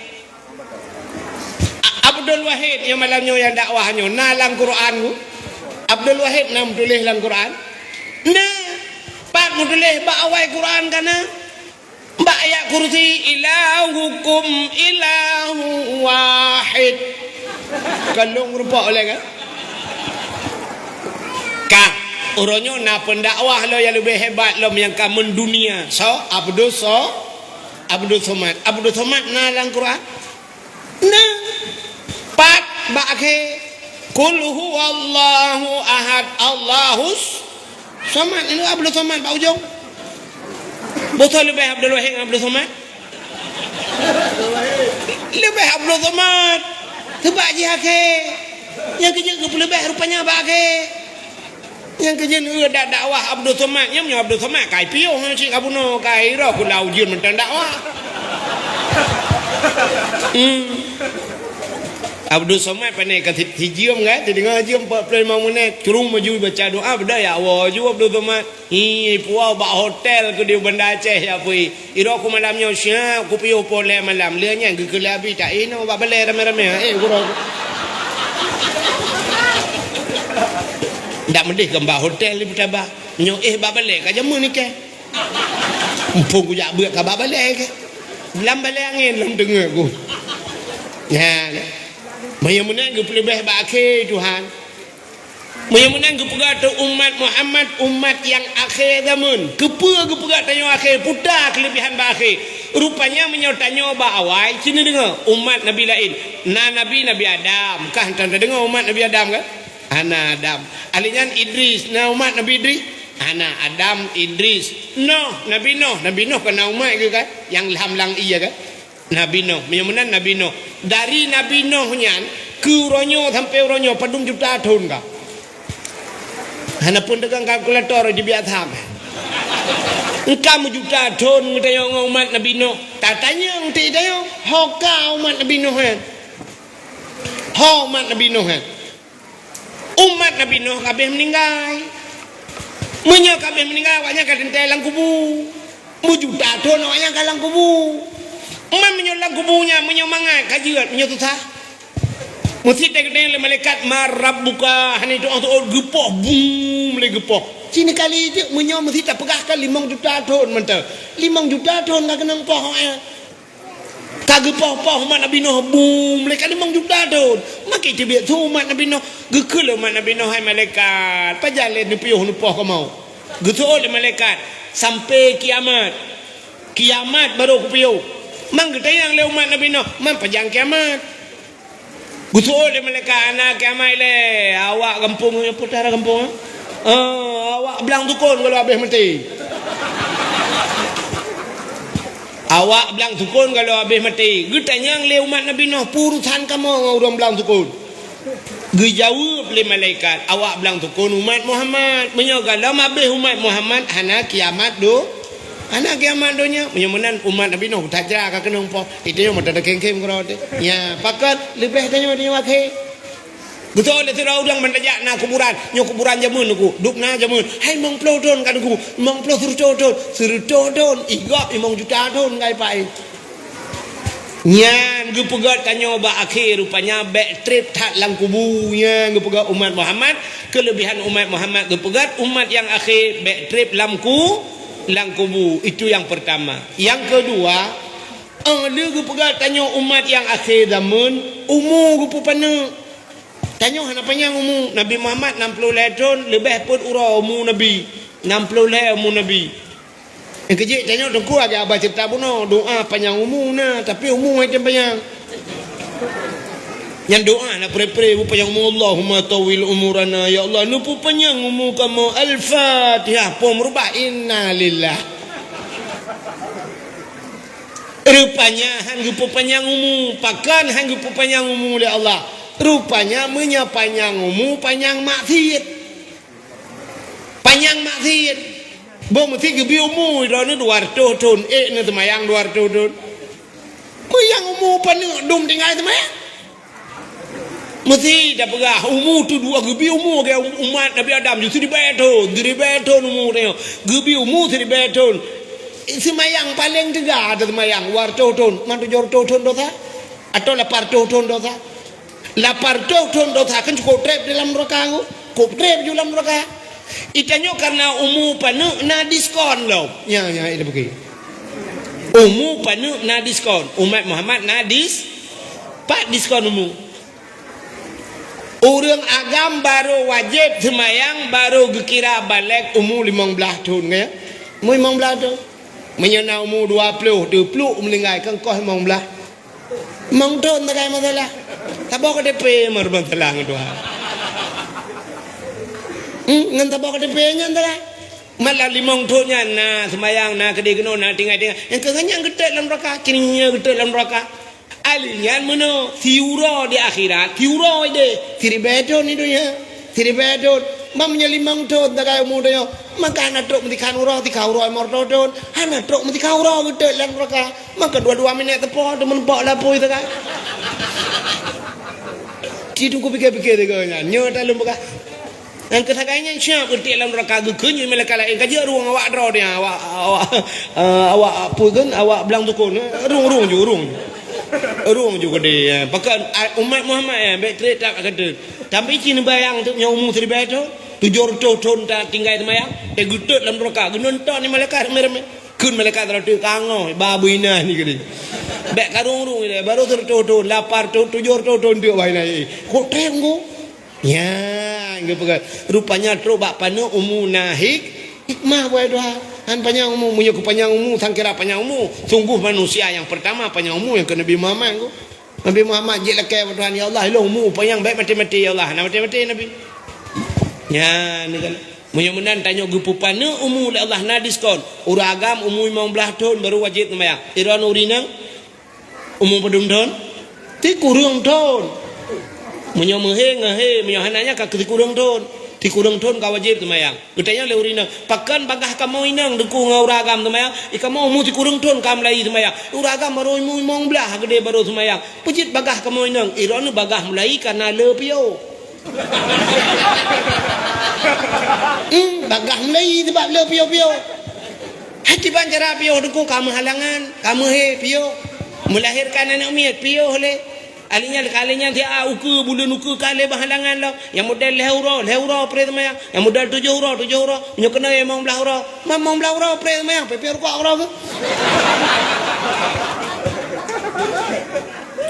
Abdul Wahid yang malamnya yang dakwahnya nalang Quran ku. Abdul Wahid nam tulis dalam Quran. Nah, pak mu tulis ba awal Quran kana. Ba ayat kursi ilahukum ilahu wahid. Kalau rupa oleh kan? Kak, orangnya na pendakwah lo yang lebih hebat lo yang kamu dunia. Abdul Somad. Abdul Somad nalang Quran. Nah, pak bagi Qul huwallahu ahad Allahus Somad. Ini Abdul Somad Pak Ujung. Betul lebih Abdul Wahid dengan Abdul Somad? Lebih Abdul Somad. Sebab je akhir. Yang kerja ke lebih rupanya bagi. Yang kerja ni dakwah Abdul Somad. Yang Abdul Somad kai piu cik abuno kai ro ku lau jin men dakwah. Abdul Somad pandai kat hijium kan jadi ngajium 45 minit curung maju baca doa benda ya Allah ju Abdul Somad puau ba hotel ke dia benda Aceh ya pui iro ku malamnya sia ku piu pole malam leanya ke kelabi tak ino ba bale rame-rame guru ndak medih ke mbak hotel di Petabah nyo ba bale ka jamu ni ke mumpung ku jak beuk ka ba bale ke lam bale angin lam dengar ku ya Mayamunang lebih baik Tuhan. Mayamunang gepegak umat Muhammad umat yang akhir zaman. Gepegak tanya akhir putar kelebihan baik. Rupanya menyotanya ba awal sini dengar umat Nabi lain. Nabi Adam. Kah tanda dengar umat Nabi Adam kan? Ana Adam. Alinyan Idris. Umat Nabi Idris. Ana Adam Idris. Nabi Nuh kena umat ke kan? Yang lam iya kan? Nabi Nuh, menyamunan Nabi Nuh. Dari Nabi Nuh nyan ke ronyo sampai ronyo padung juta tahun ka. Hana pun dengan kalkulator di biatham. Engkau juta tahun ngetayo umat Nabi Nuh. Tak tanya ngeti tayo, hoka umat Nabi Nuh kan. Umat Nabi Nuh kan. Umat Nabi Nuh kabeh meninggal. Menyo kabeh meninggal awaknya kadente lang kubu. Mu juta tahun awaknya kalang kubu. Man menyolang kubunya menyomangat kajian menyotusah mesti tengok le malaikat marabbuka hani tu gepoh bum le gepoh sini kali itu menyom mesti tak pegahkan 5 juta tahun mentah 5 juta tahun tak kena poh tak gepoh umat Nabi Nuh bum le kan 5 juta tahun makai tibiat tu umat Nabi Nuh gekul umat Nabi Nuh hai malaikat pajalan ni piuh ni poh kau mau getul le malaikat sampai kiamat baru ku piuh mang ketayang le umat Nabi Nuh man pajang kiamat gusul le malaikat anak kiamat le awak kampung putar kampung awak belang tukun kalau habis mati awak belang tukun kalau habis mati getanyang le umat Nabi Nuh purusan kamu orang belang tukun gejawab le malaikat awak belang tukun umat Muhammad menyogalam habis umat Muhammad anak kiamat anak kiamat dunia menyemenan umat Nabi Nuh tak jera ka kena umpoh itu yang mata kem-kem kau ya pakat lebih tanya dia wakai betul le surau udang mentajak na kuburan kuburan jamun aku duk na jamun hai mong plodon kan aku mong plo surutodon igap 5 juta ton ngai pai nyan gepegat tanya ba akhir rupanya back trip tak lang kubu nya gepegat umat Muhammad kelebihan umat Muhammad gepegat umat yang akhir back trip lamku lang kubu itu yang pertama. Yang kedua, dia pegat tanya umat yang akhir zaman umur gupu pana. Tanya hana panjang umur Nabi Muhammad 60 tahun lebih pun urau umur Nabi 60 umur Nabi. Yang kecil tanya tengku aja abah cerita buno doa panjang umur na tapi umur macam panjang. Yang doa nak pray panjang umur Allahumma tawil umurana ya Allah nu panjang umur kamu al-Fatihah pun merubah inna lillah. Rupanya hang panjang umur pakan hang panjang umur oleh Allah. Rupanya panjang umur panjang maksiat. Panjang maksiat. Bo mesti gebi umur dah ni 200 tahun ni temayang 200 tahun. Panjang umur panjang dum tinggal temayang. Mesti dah pegah umur tu dua gebi umur ke umat Nabi Adam justru di beton umur dia gebi umur di beton semayang paling juga ada semayang war ton mantu jor ton dosa atau lapar ton dosa lapar ton dosa kan cukup trap dalam neraka cukup trap dalam neraka itanya karena umu panu na diskon loh ya itu begini umu panu na diskon umat Muhammad na pak diskon umu orang agam baru wajib semayang baru kira balik umur 15 tahun ya. Umur 15 tahun. Menyana umur 20 meninggal kan kau 15. 15 tahun tak ada masalah. Tak bawa ke DP merban telang tu. Ngan tak bawa ke DP nya tak. Malah 5 tahunnya na semayang na kedekno na tinggal. Yang kenganya getek dalam neraka, kininya getek dalam neraka. Alian mana tiura di akhirat tiura ide tiribedon itu ya tiribedon mamnya 5 tahun tak kaya muda maka anak truk mesti kanura ti kaura mordodon anak truk mesti kaura gede lan mereka maka 22 minit tepo demen pok lapo itu kan tidu ku pikir-pikir deganya nyo dalam bekas yang ketagainya siap gede lan mereka gekenyu melaka lain kaje ruang awak dro dia awak pugen awak belang tukun rung juga dia pakai umat Muhammad ya baik tak kata tapi cina bayang tu nyamu terbaik tu 7 tahun tak tinggal semayang gudut dalam neraka genonton ni malaikat merem kun malaikat terus kango babu ina ni gede baik karung dia baru tahun lapar tahun 7 tahun dia baina kok tenggo ya ngapa rupanya terus bak panu umu nahik hikmah buat doa han panjang umur punya kepanjang umur sangkira panjang umur sungguh manusia yang pertama panjang umur yang ke Nabi Muhammad tu Nabi Muhammad je lekai Tuhan ya Allah lo umur panjang baik mati-mati ya Allah nak mati-mati Nabi ya ni kan mudah-mudahan tanya gupupan ni umur Allah na diskon uragam umur 15 tahun baru wajib sembahyang iran urina umur pedum tahun ti kurang tahun menyomehe ngahe menyohananya ka kurang tahun ti kurang tahun ka wajib sembahyang betanya le urina pakan bagah kamu inang deku ngauragam sembahyang ikamu umur ti kurang tahun kam lai sembahyang uragam baru umur mong belah gede baru sembahyang pujit bagah kamu inang iran bagah mulai karena le pio bagah mulai sebab le pio hati banjara pio deku kamu halangan kamu he pio melahirkan anak miat pio oleh alinya kalinya dia uku bulan uku kali bahalangan lo yang model leuro presmaya yang model 7 euro nyo kena yang 15 euro presmaya peper ko euro ke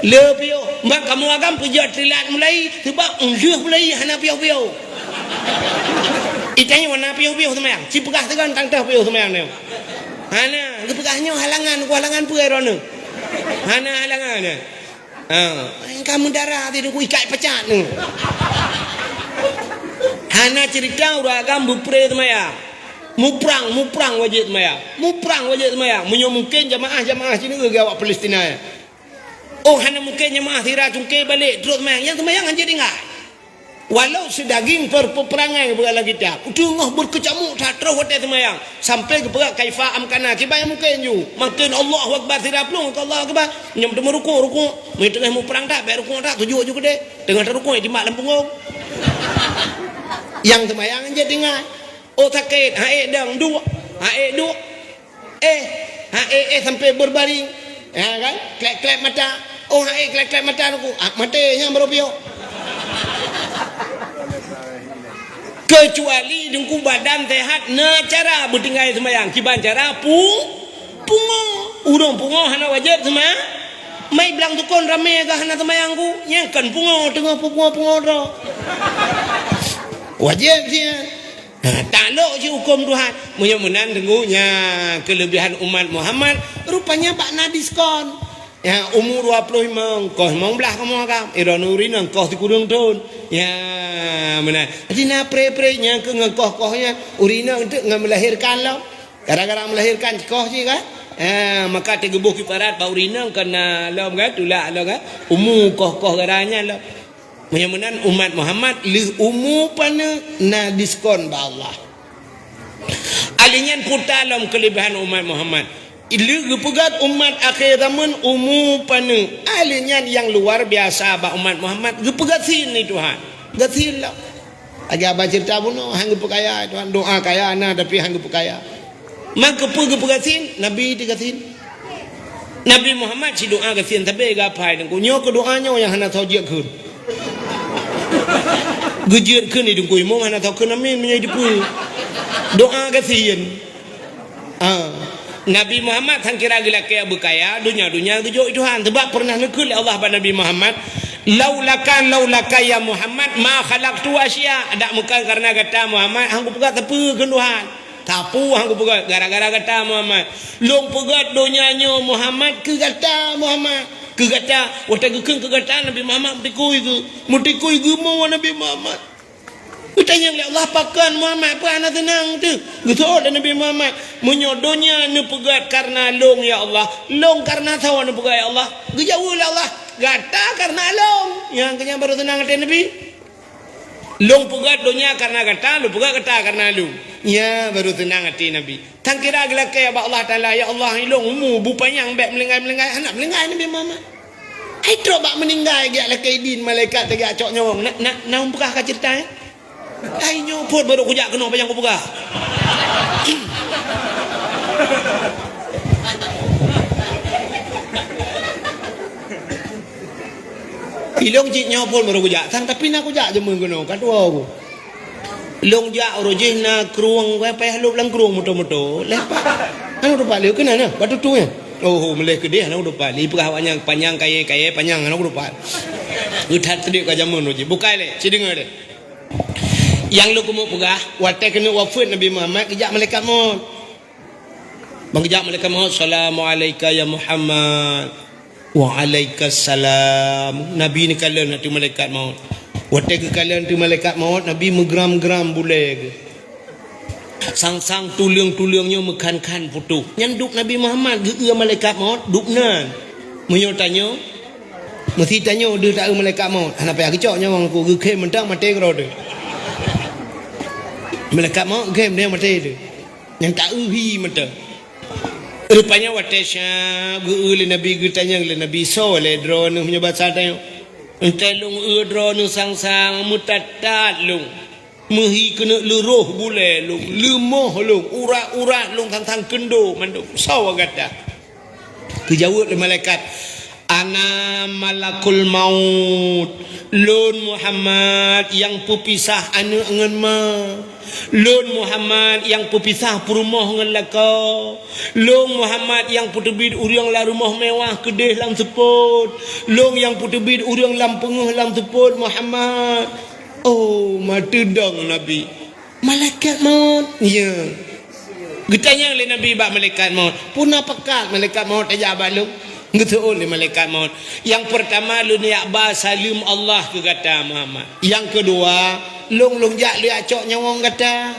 le pio mak kamu agam pujat trilat mulai sebab ungjuh mulai hana pio itanya warna pio semaya si pegah tegan tangtah pio semaya ne hana pegahnya halangan pueron hana halangan kamu darah tidak ku ikat pecat ni. Hana cerita uragam bupre semaya. Muprang wajib semaya. Munyo mungkin jamaah sini ke awak Palestina ya. Oh hana mungkin jamaah tira cungke balik terus semaya. Yang semaya jadi enggak. Walau sedaging perperangan berala kita. Tengah berkecamuk tak terus hotel semayang. Sampai ke perak kaifa amkana. Kibai mungkin ju. Makin Allahu Akbar tidak pelung. Allah Akbar. Nyam temu rukuk. Mereka tengah mau perang tak. Baik rukuk tak. Tujuh juga deh. Tengah terukuk. Di mak lempunggung. Yang semayang je dengar. Oh sakit. Haik dang. Dua. Sampai berbaring. Ya kan. Klep-klep mata. Oh haik klep-klep mata rukuk. Matanya beropiok. Kecuali dengku badan sehat na cara bertinggal semayang kiban cara pungo urang pungo hana wajib semaya mai bilang tukon rame ga hana semayangku nyangkan pungo tengah pungo ro wajib sih tak lo je hukum Tuhan mudah-mudahan dengunya kelebihan umat Muhammad rupanya bak na diskon ya umur 25 kau belah kamu agam iran urina kau kurang tahun ya mana jadi na pre-nya ke ngkoh-kohnya urina untuk melahirkan lo gara-gara melahirkan koh je kan maka tegebuh kiparat ba urina kena lo kan tulak lo kan umur koh garanya lo mudah-mudahan umat Muhammad li umur pana na diskon ba Allah alinyan putalom kelebihan umat Muhammad ilu gepegat umat akhir zaman umum panu alinya yang luar biasa ba umat Muhammad gepegat sini Tuhan gatil lah aja baca cerita buno hang gepekaya Tuhan doa kaya ana tapi hang gepekaya maka pergi perasin Nabi dikasin Nabi Muhammad si doa kasin tapi gapai dengku nyo ke doanya yang hana tahu dia kun gejir kun ni dengku mau hana tahu kun amin menjadi pul doa kasin Nabi Muhammad hang kira gila kaya berkaya dunia tujuh Tuhan sebab pernah nekul Allah pada Nabi Muhammad laulaka ya Muhammad ma khalaqtu asya ada muka karena kata Muhammad hang pegat tepu ke Tuhan tapu hang pegat gara-gara kata Muhammad long pegat donyanya Muhammad ke kata Muhammad ke kata wata gekeng ke kata Nabi Muhammad mutikui gumo Nabi Muhammad tanya oleh Allah pakan Muhammad apa anak tenang tu betul dan Nabi Muhammad menyodonya ni pegat karena long ya Allah long karena tahu ni pegat ya Allah jauh lah Allah gata karena long yang kenyang baru tenang kata Nabi long pegat donya karena gata lu pegat gata karena long ya baru tenang hati Nabi tang kira gelak ya Allah Ta'ala ya Allah long mu bupanyang bek melengai anak melengai Nabi Muhammad hai bak meninggal gak lakai din malaikat tegak cok nyawang nak buka ka cerita ya ai nyo pun baru kujak kena apa yang kau buka ilong cik nyo pun baru kujak sang tapi nak kujak je mun kena kat aku long jak rojih na kruang we payah lu lang kruang moto lepas anu rupa liu kena na batu tu ya oh meleh ke dia anu rupa li pegawanya panjang kaya panjang anu rupa utat tadi ka jamun rojih bukai le ci dengar le yang lu kumuk pegah watai kena wafat Nabi Muhammad kejap malaikat maut bang kejap malaikat maut assalamualaikum ya Muhammad waalaikumsalam Nabi ni kala nanti malaikat maut watai ke kala nanti malaikat maut Nabi megram-gram boleh sang-sang tuliang-tuliangnya mekan-kan putu nyanduk Nabi Muhammad geua malaikat maut duknan menyo tanya mesti tanya dia tak malaikat maut ana payah kecoknya wang aku ge mentang mati kro de malaikat maut game dia mati tu yang tak uhi mata rupanya watasya geule Nabi getanya le Nabi soleh drone punya bahasa tanya entelung drone sang-sang mutatat lung mehi kena luruh bule lung lemoh lung urat-urat lung tang kendo manduk sawa gata kejawab le malaikat ana malakul maut lun Muhammad yang pepisah anu ngan ma lun Muhammad yang pepisah perumah ngan laka lun Muhammad yang putebid urang la rumah mewah kedeh lam seput lun yang putebid urang lam penguh lam seput Muhammad oh matedang Nabi malaikat maut ya getanya oleh Nabi bak malaikat maut puna pekat malaikat maut aja balung betul oleh malaikat maut yang pertama lu ni akbar salim Allah ke kata Muhammad yang kedua long jak dia acok nyawang kata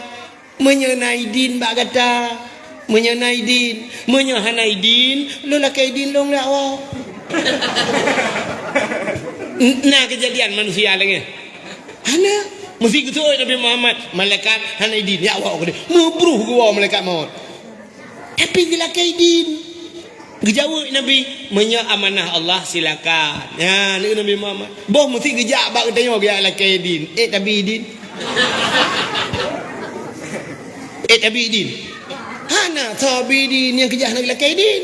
menyenai din bak kata menyenai din menyehanai din lu lakai din long dak wa nah kejadian manusia lagi ana mesti betul Nabi Muhammad malaikat hanai din ya wa ke mebruh ke wa malaikat maut tapi dia lakai din gejawab Nabi menya amanah Allah silakan ya ni Nabi Muhammad boh mesti gejak bak katanya dia lakai din tapi din tapi din hana tabi din yang kejah nak lakai din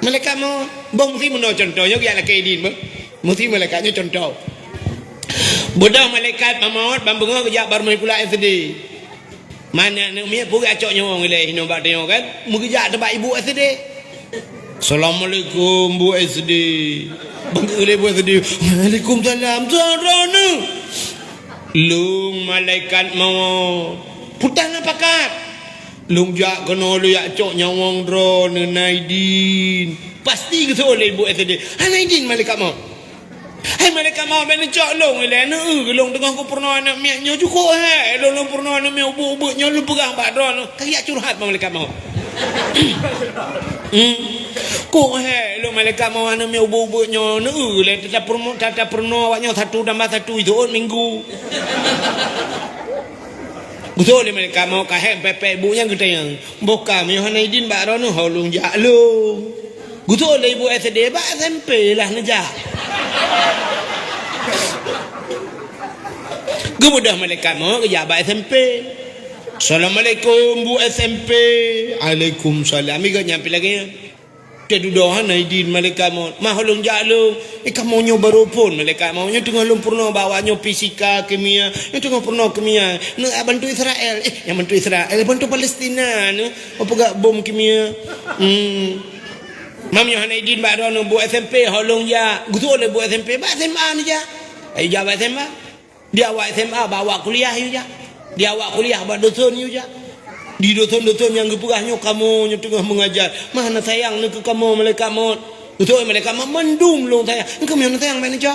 malaikat mau boh mesti meno contohnya dia lakai din mesti malaikatnya contoh bodoh malaikat maut bambunga kejak baru mai pula SD mana nak mi pura acok nyawang le hino bak tengok kan mengejak tempat ibu SD Assalamualaikum Bu SD. Bangkele Bu SD. Waalaikumsalam. Sarana. Lung malaikat mau. Putang apa kat? Lung jak kena lu yak cok nyawang drone Naidin. Pasti ke soleh Bu SD. Naidin malaikat mau. Hai malaikat mau ben cok long le na long tengah ku pernah anak miaknya cukup long pernah anak miak ubuk-ubuknya lu pegang bak drone. Kayak curhat malaikat mau. Kok lu malaikat mau ana mi ubuk-ubuknya le tata pernah awaknya satu tambah satu itu minggu betul le malaikat mau kahe pepe ibunya getayang boka mi Hanaidin bak rono holung jak lu betul le ibu SD bak SMP lah nejak gemudah malaikat mau ke jak bak SMP Assalamualaikum Bu SMP. Waalaikumsalam. Amiga nyampe lagi ya. Keduduhan Aidin malaikat maut. Mahlung jalung. Kamu nyo baru pun malaikat maut. Nyo tengah purno bawa nyo fisika, kimia. Nyo tengah purno kimia. Nyo bantu Israel. Yang bantu Israel. Bantu Palestina. Apa gak bom kimia. Mam Yohan Aidin baru Bu SMP. Halung ya. Gutu oleh Bu SMP. Ba SMA ni ja. Jawab SMA. Dia awak SMA bawa kuliah you ja. Dia awak kuliah buat dosen you je. Di dosen-dosen yang gepurahnya kamu yang tengah mengajar. Mana sayang ke kamu malaikat maut. Betul malaikat maut mendung long sayang. Kamu yang sayang mana je?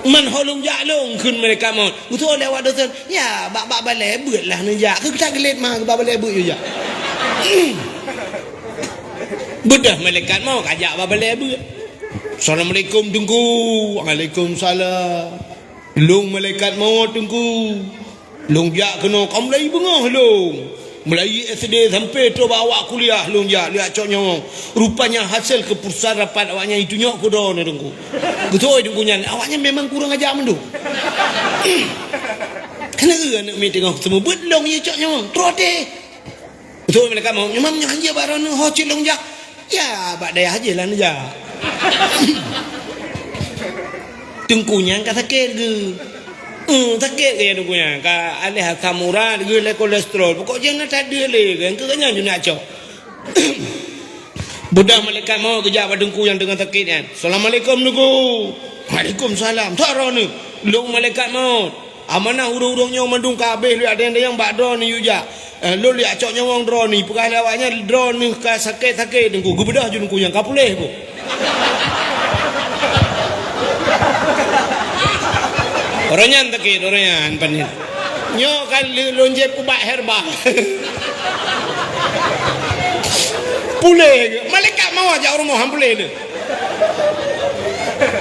Man holong jalong kun malaikat maut. Betul dia awak dosen. Ya, bak balai beutlah ni je. Ke kita gelet mah ke balai beut you je. Bedah malaikat maut ajak bak balai beut. Assalamualaikum tunggu. Waalaikumsalam. Long malaikat maut tunggu. Long jak kena kau mulai bengah long. Mulai SD sampai tu bawa kuliah long jak lihat cok nyong. Rupanya hasil keputusan rapat awaknya itu nyok kudo ni tunggu. Betul tunggu nyan. Awaknya memang kurang ajar mendu. Kena nak meeting aku semua bedlong ye cok nyong. Trote. Betul mereka mau memang hanya baru ho cik long jak. Ya bak daya aja lah ni jak. Tungkunya kata sakit ke? Sakit ke tungkunya? Ka alih asam urat ke le kolesterol. Pokoknya nak tak ada le kan. Kerana je nak cok. Budak malaikat mau kejap pada tungku yang tengah sakit kan. Assalamualaikum tungku. Waalaikumsalam. Tara ni. Long malaikat maut. Amanah urung-urungnya mandung kabeh lu ada yang bak drone ni yuja. Lu lihat cok nyawang drone ni. Pukul awaknya drone ni ka sakit-sakit tungku. Gebedah je tungku yang kapuleh ku. Orangnya sakit, orangnya panik. Nyo kan lonjep ubat herbal. Pulih ke? Malaikat mau ajak orang mohon pulih tu.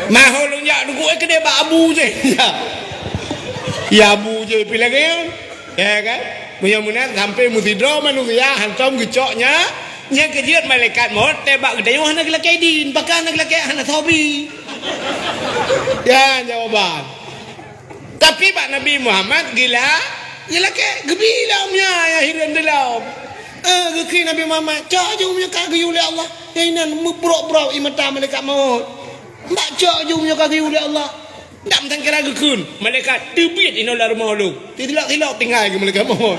Mahal lonjak tu gue kedai bak abu je. Ya abu je pilih ke? Ya kan? Mudah-mudahan sampai mutidro manusia hantam gecoknya. Nya kejut malaikat mau tebak kedai mana nak lelaki din, pakai nak lelaki anak hobi. Ya jawaban. Tapi Pak Nabi Muhammad gila ke gebila umnya ya hiran dalam. Ke Nabi Muhammad cak je umnya kaki oleh Allah. Ya inan berok-berok imata malaikat maut. Mbak cak je umnya kaki oleh Allah. Tak mentang kira gekun. Malaikat tebit inolah rumah lu. Tilak-tilak tinggal ke malaikat maut.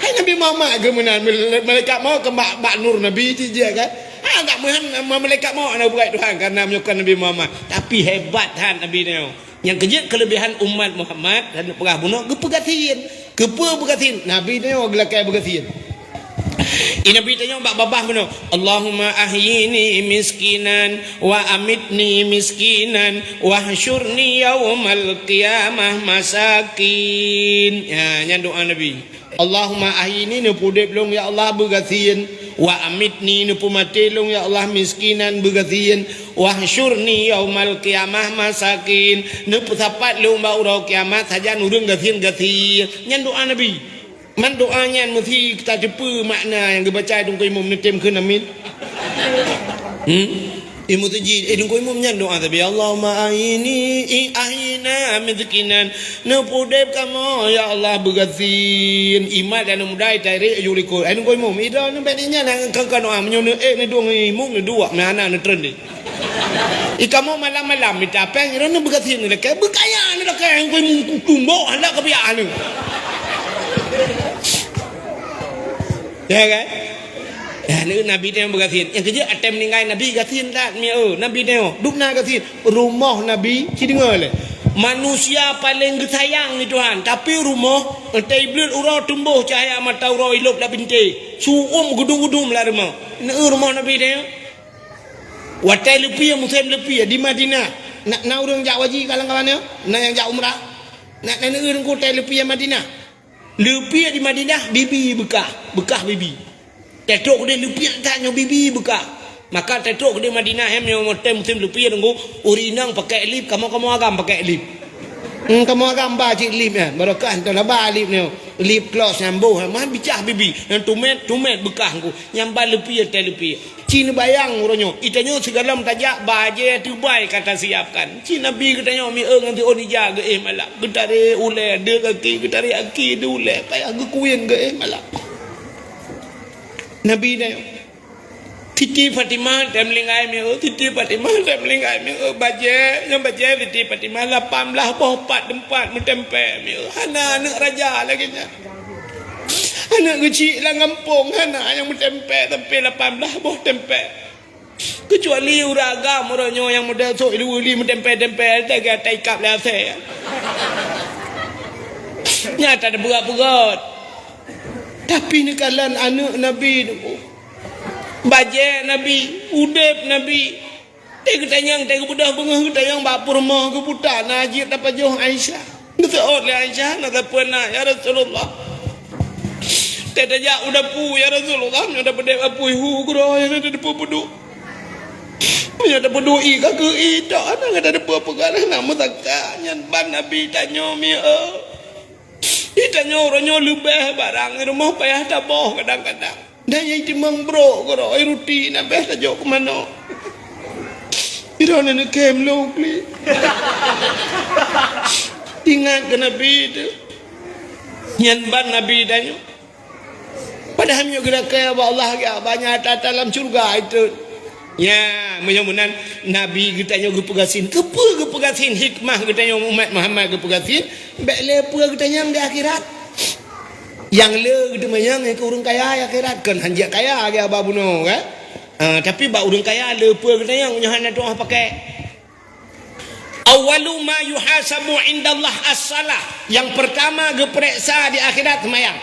Hai Nabi Muhammad ke menan malaikat maut ke Mbak Nur Nabi je kan. Tak mehan malaikat maut nak buat Tuhan karena menyukai Nabi Muhammad. Tapi hebat han Nabi ni. Yang kejut kelebihan umat Muhammad dan perah bunuh kepegatin Nabi ni gelakai begatin. Nabi tanya bab babah bunuh Allahumma ahyini miskinan wa amitni miskinan wa hasyurni yaumal qiyamah masakin. Ya nya doa Nabi. Allahumma ahyini ni pudip long ya Allah begatin wa amitni ni pumati long ya Allah miskinan begatin wa hasyurni yaumal qiyamah masakin ni pusapat long ba urau kiamat saja nurung gatin nyan doa Nabi man doanya mesti kita cepu makna yang dibaca dong ko imam netem keun amin. Imu tuji dong ko imam nyan doa tapi Allahumma ahina miskinan ne pudep kamu ya Allah begatin imat dan mudai tarik yuliko dong ko imam ida ne beninya nang kan doa menyono ne dong imam ne dua me anak ne trend ikamu malam-malam minta apa yang ne begatin ne ke bekaya ne ke ko imam tumbok hendak kebiaan ne. Ya kan? Ya ni Nabi dia bergatin. Yang kerja atem meninggal Nabi gatin tak mi Nabi dia dukna gatin. Rumah Nabi ki dengar le. Manusia paling sayang ni Tuhan, tapi rumah tablet urau tumbuh cahaya mata urau ilop dak binti. Suum gedung-gedung lah rumah. Ni rumah Nabi dia. Watai lepi muslim lepi di Madinah. Nak urang jak waji kalang-kalang dia. Nak yang jak umrah. Nak urang ko tai lepi Madinah. Lepi di Madinah bibi bekah bibi. Tetok dia lepi tanya bibi bekah. Maka tetok dia Madinah yang motem musim lepi nunggu urinang pakai elip kamu agam pakai elip. Kamu gambar cik lip ni. Barakah tu lah lip ni. Lip gloss nyambuh. Mah bicah bibi. Yang tumet bekah ku. Nyambal lepi atas lepi. Cina bayang uronyo. Itanya segala tajak baje tubai kata siapkan. Cina bi katanya mi nanti oni jaga malah. Getare ule de kaki getare aki de ule. Payah gekuyen ke malah. Nabi ni. Titi Fatimah temlingai mi Titi Fatimah temlingai mi baje yang baje Titi Fatimah 18 boh 4 tempat mentempe mi hana anak raja lagi nya anak kecil lah ngampung hana yang mentempe tempe 18 boh tempe kecuali uragam orangnya yang model sok ili mentempe-tempe tak ikap lah saya nyata ada berat-berat tapi ni kalan anak Nabi tu baje Nabi, udep Nabi. Tega tanyang, tega budah bengah ke tanyang bapur rumah ke putar najib dapat jauh Aisyah. Ngeseot le Aisyah nak pernah ya Rasulullah. Tega jak udah pu ya Rasulullah, ada bedek apu hu gro yang ada depu peduk. Punya ada peduk i ka ke i dak ana ada depu apa nak mutaka nyan ban Nabi tanya mi ditanya orangnya lebih barang rumah payah taboh kadang-kadang. Dan yang timang bro koro ruti nak best aja ke mana. Ira nak kem lo kli. Ingat ke Nabi itu. Nyan ban Nabi danyo. Padahal nyo kira kaya Allah ya banyak dalam surga itu. Ya, mudah-mudahan Nabi kita nyo gepegasin. Kepa gepegasin hikmah kita nyo umat Muhammad gepegasin. Bek lepa kita nyang di akhirat. Yang le gitu mayang ke urang kaya akhirat kan hanjak kaya ke aba buno kan tapi ba urang kaya lepa kata yang nyahan doa pakai awwalu ma yuhasabu indallah as-salah yang pertama geperiksa di akhirat mayang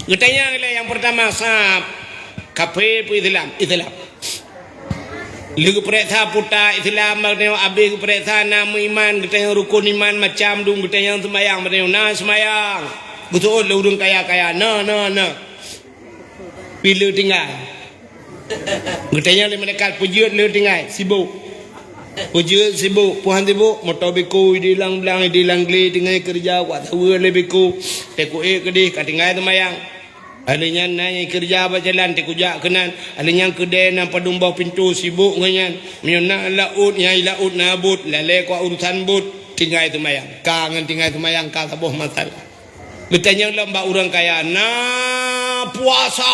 katanya yang pertama sab kafe pu Islam lu geperiksa puta Islam maknanya abi geperiksa nama iman katanya rukun iman macam dung katanya semayang katanya semayang betul le urang kaya-kaya na bila tinggal katanya le mereka pujud le tinggal sibuk pujud sibuk puhan sibuk motor beko dilang belang dilang gle tinggal kerja kuat tahu le beko teku kedih katinggal temayang alinya nanya kerja berjalan teku jak kenan alinya kedai nan padung bawah pintu sibuk nganyan miona laut nyai laut nabut lale kuat urusan but tinggal temayang kangen tinggal temayang ka sabuh masalah. Bertanya lamba orang kaya puasa.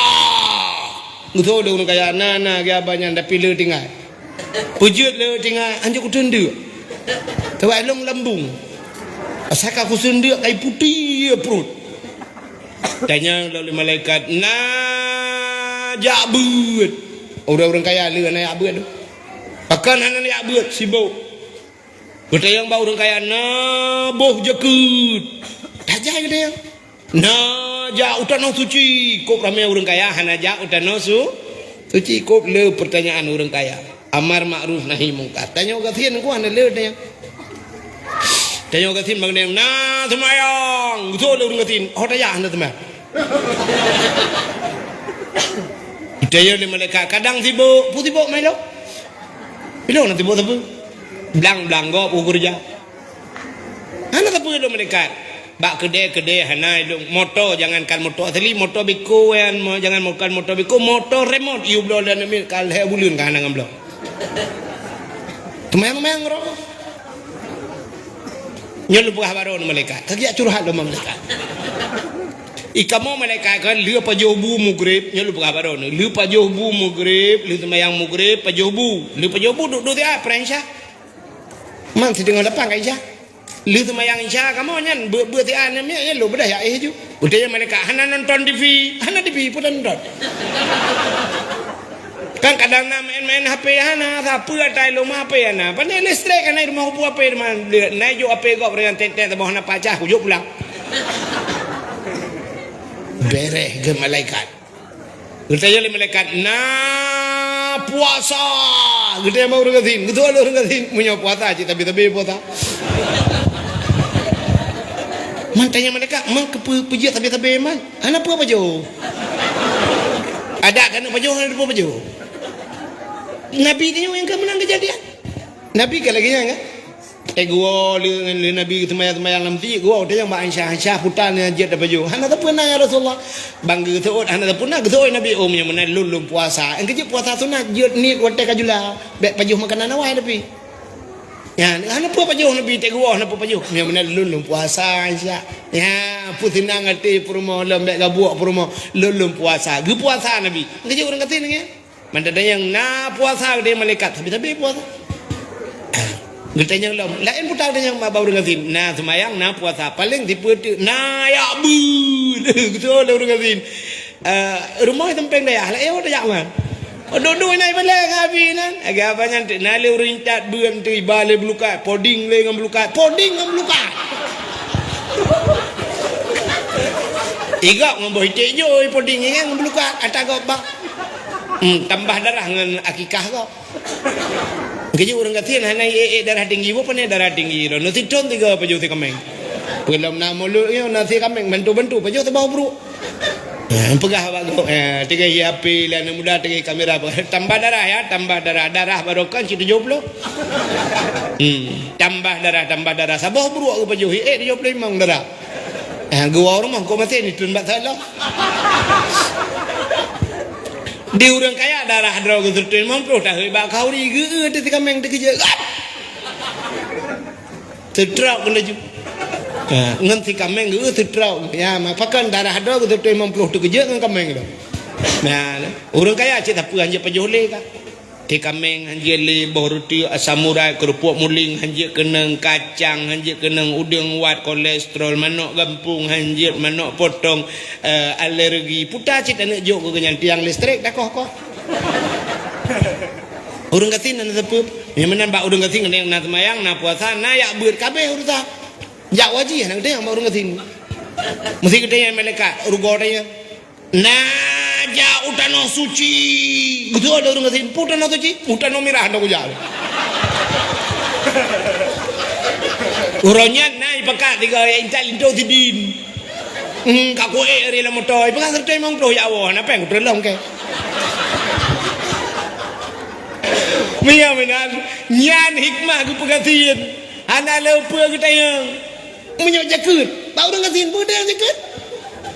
Betul ada orang kaya dia banyak tapi le tinggal. Pujud le tinggal anjuk tenda. Tawai long lambung. Asal aku sendak kai putih perut. Tanya lalu malaikat jabut. Orang-orang kaya le nak jabut tu. Akan hana nak jabut sibuk. Bertanya orang kaya boh jekut. Tajai ke dia? Ja utano suci. Kop ramai orang kaya hana ja utano suci. Kop le pertanyaan orang kaya. Amar ma'ruf nahi mungkar. Tanya gatin ku hana le dia. Tanya gatin bang dia. Semayang. Betul orang gatin. Oh tanya hana semayang. Tanya le malaikat kadang sibuk. Pu sibuk mai lo. Bila nak sibuk apa? Blang go pu kerja. Hana apa lo malaikat? Bak kedai hanai dong motor jangankan motor asli motor beko yang jangan makan motor beko motor remote you blow dan ambil kal he bulun kan ngam blow temayang ro nyol buah baron malaikat kaki curhat lo malaikat ikamo malaikat kan liu pajobu mugrib nyol buah baron liu pajobu mugrib liu temayang mugrib pajobu duduk dia prensya man sedang lapang Aisyah lu semayang Isya kamu nyan bertian ni lu bedah ya ju budaya mereka hana nonton TV pun nonton kan kadang main HP hana apa atai rumah HP hana pandai listrik kan rumah apa HP man naik jo HP kau dengan tet bawah hana pacah hujung pulang bereh ke malaikat bertanya le malaikat puasa gede mau orang gatin betul orang gatin punya puasa tapi puasa man tanya mereka man kepuji tapi man ana apa jo ada kan apa jo ada apa jo Nabi tanya yang menang kejadian Nabi ke lagi kan gua le nabi temayang lamti gua dia yang ba Aisyah putan jet apa ju hana tak pernah ya Rasulullah bangga tu hana tak pernah tu nabi yang mana lulum puasa engke je puasa sunat jet ni kote kajula bek pajuh makanan awai tapi ya hana apa pajuh nabi tak gua hana apa pajuh yang mana lulum puasa Aisyah ya putina ngati purmo lembek gabuak purmo lulum puasa ge puasa nabi engke je orang kata ni mana ada yang na puasa dia malaikat tapi puasa Gertanya lain putang dia yang bau dengan sin. Nah semayang nah puasa paling diputi nah ya bu. Gitu lah orang sin. Rumah tempeng dah lah. Dah jak man. Duduk naik balik habis nan. Agak apa nanti nale rintat buam tu ibale belukat. Poding le ngam belukat. Poding ngam belukat. Igak ngam boh itik jo poding ngam belukat. Ata kau bak. Tambah darah dengan akikah kau. Kerja orang kata hana darah tinggi apa ni darah tinggi lo nanti ton tiga paju ti kameng belum nama lu yo nanti kameng bantu paju tu bawa bro pegah bago tiga HP lah muda tiga kamera tambah darah barokan si 70 tambah darah sabah bro aku paju 75 darah gua orang mah kau mati ni tun bat salah di orang kaya darah draw ke tertuin mampu dah hebak kau ni ge tu kameng tu kerja tertrau kena ju ngan si kameng ge tertrau ya mapakan darah draw ke tertuin mampu tu kerja dengan kameng tu nah orang kaya cik tak apa hanya pajole ka ti kameng hanya le boruti samurai kerupuk muling hanya kenang kacang hanya kenang udang wat kolesterol manok gampung hanya manok potong alergi putar cik nak jok ke kenyang tiang listrik dah koh orang katin nak sepup yang menan bak orang katin yang nak semayang nak puasa nak yak beut kabeh urusan jak wajib nak dia orang katin mesti kita yang malaikat rugo dia nah ja utano suci gitu ada orang katin utano suci utano mirah nak ujal uronya naik pekat tiga intal into tidin kaku rela motor pekat serta memang pro ya Allah apa yang terlong ke Mia menan nyan hikmah ku pegatin ana lupa kita yang menyok jakut bau orang katin pu dia jakut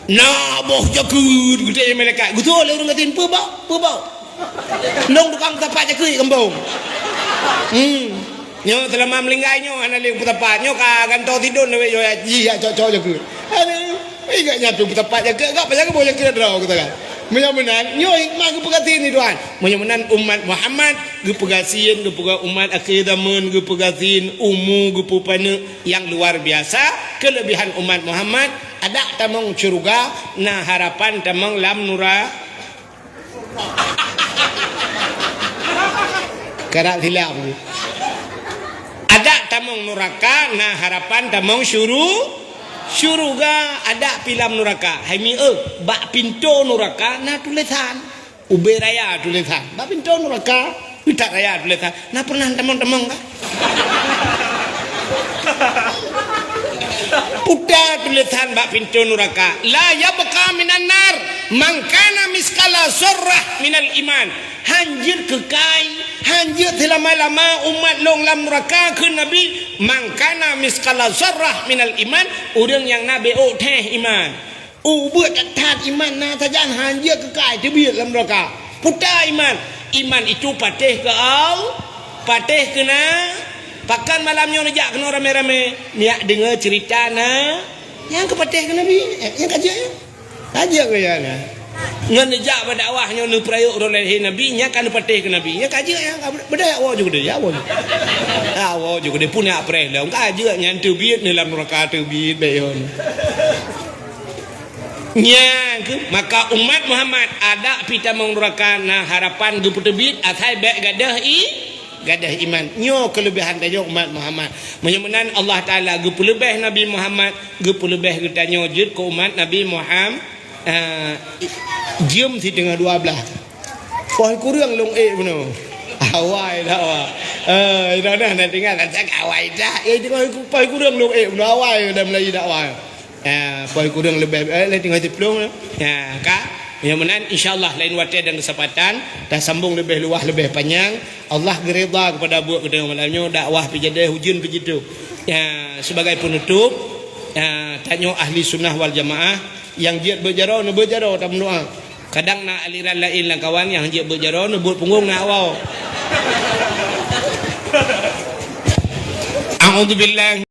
nah boh jakut kita yang malaikat gitu oleh orang katin pu bau nong tukang tapak jakut kembung nyo selama melinggai nyo ana le tapak nyo ka ganto tidur le yo ji ya cocok jakut aduh ingat nyatu tapak jakut gak pasal boleh kira draw kita kan menyamanan nyo hikmah ke pegatin ni tuan menyamanan umat Muhammad ke pegasin ke pega umat akidamun ke pegasin umu ke pupana yang luar biasa kelebihan umat Muhammad ada tamang syurga nah harapan tamang lam nura karak hilaf ada tamang neraka nah harapan tamang syuruga ada pilam neraka haimi bak pintu neraka na tulisan ube raya tulisan bak pintu neraka pitak raya tulisan na pernah teman-teman ka putar tulisan bak pintu neraka la yabqa minan nar man kana miskala surrah minal iman hanjir kekai hanjir lama-lama umat long lam neraka ke nabi mangkana miskala zarrah minal iman orang yang nabi teh iman buat tat iman na sajan hanjir kekai tebiat lam neraka putar iman itu patih ke patih kena pakan malamnya nejak kena rame-rame niak dengar cerita na yang kepatih ke nabi yang kajian ke ya na ngan nejak berdakwahnya nu prayuk oleh nabi nya kan patih ke nabi nya kaji yang beda awak juga dia awak juga dia punya pre lah kaji nya tebit dalam neraka tebit bayon nya maka umat Muhammad ada pita mong neraka nah harapan ge tebit atai baik gadah iman nyo kelebihan dia umat Muhammad menyamanan Allah taala ge lebih nabi Muhammad ge lebih kita nyo jid ko umat nabi Muhammad jam si tengah 12 poi kurang long beno awai dah dah nak tinggal nak cakap awai dah tengah poi kurang long beno awai dah mulai dah awai poi kurang lebih tinggal diplom ka Ya menan insyaallah lain waktu dan kesempatan dah sambung lebih luas lebih panjang. Allah gereda kepada buat kita malamnya dakwah pijadah hujun begitu. Ya sebagai penutup tanya ahli sunnah wal jamaah yang giat berjarah nak berjarah tak mendoa. Kadang nak aliran lain lah kawan yang giat berjarah nak buat punggung nak awal. A'udzubillah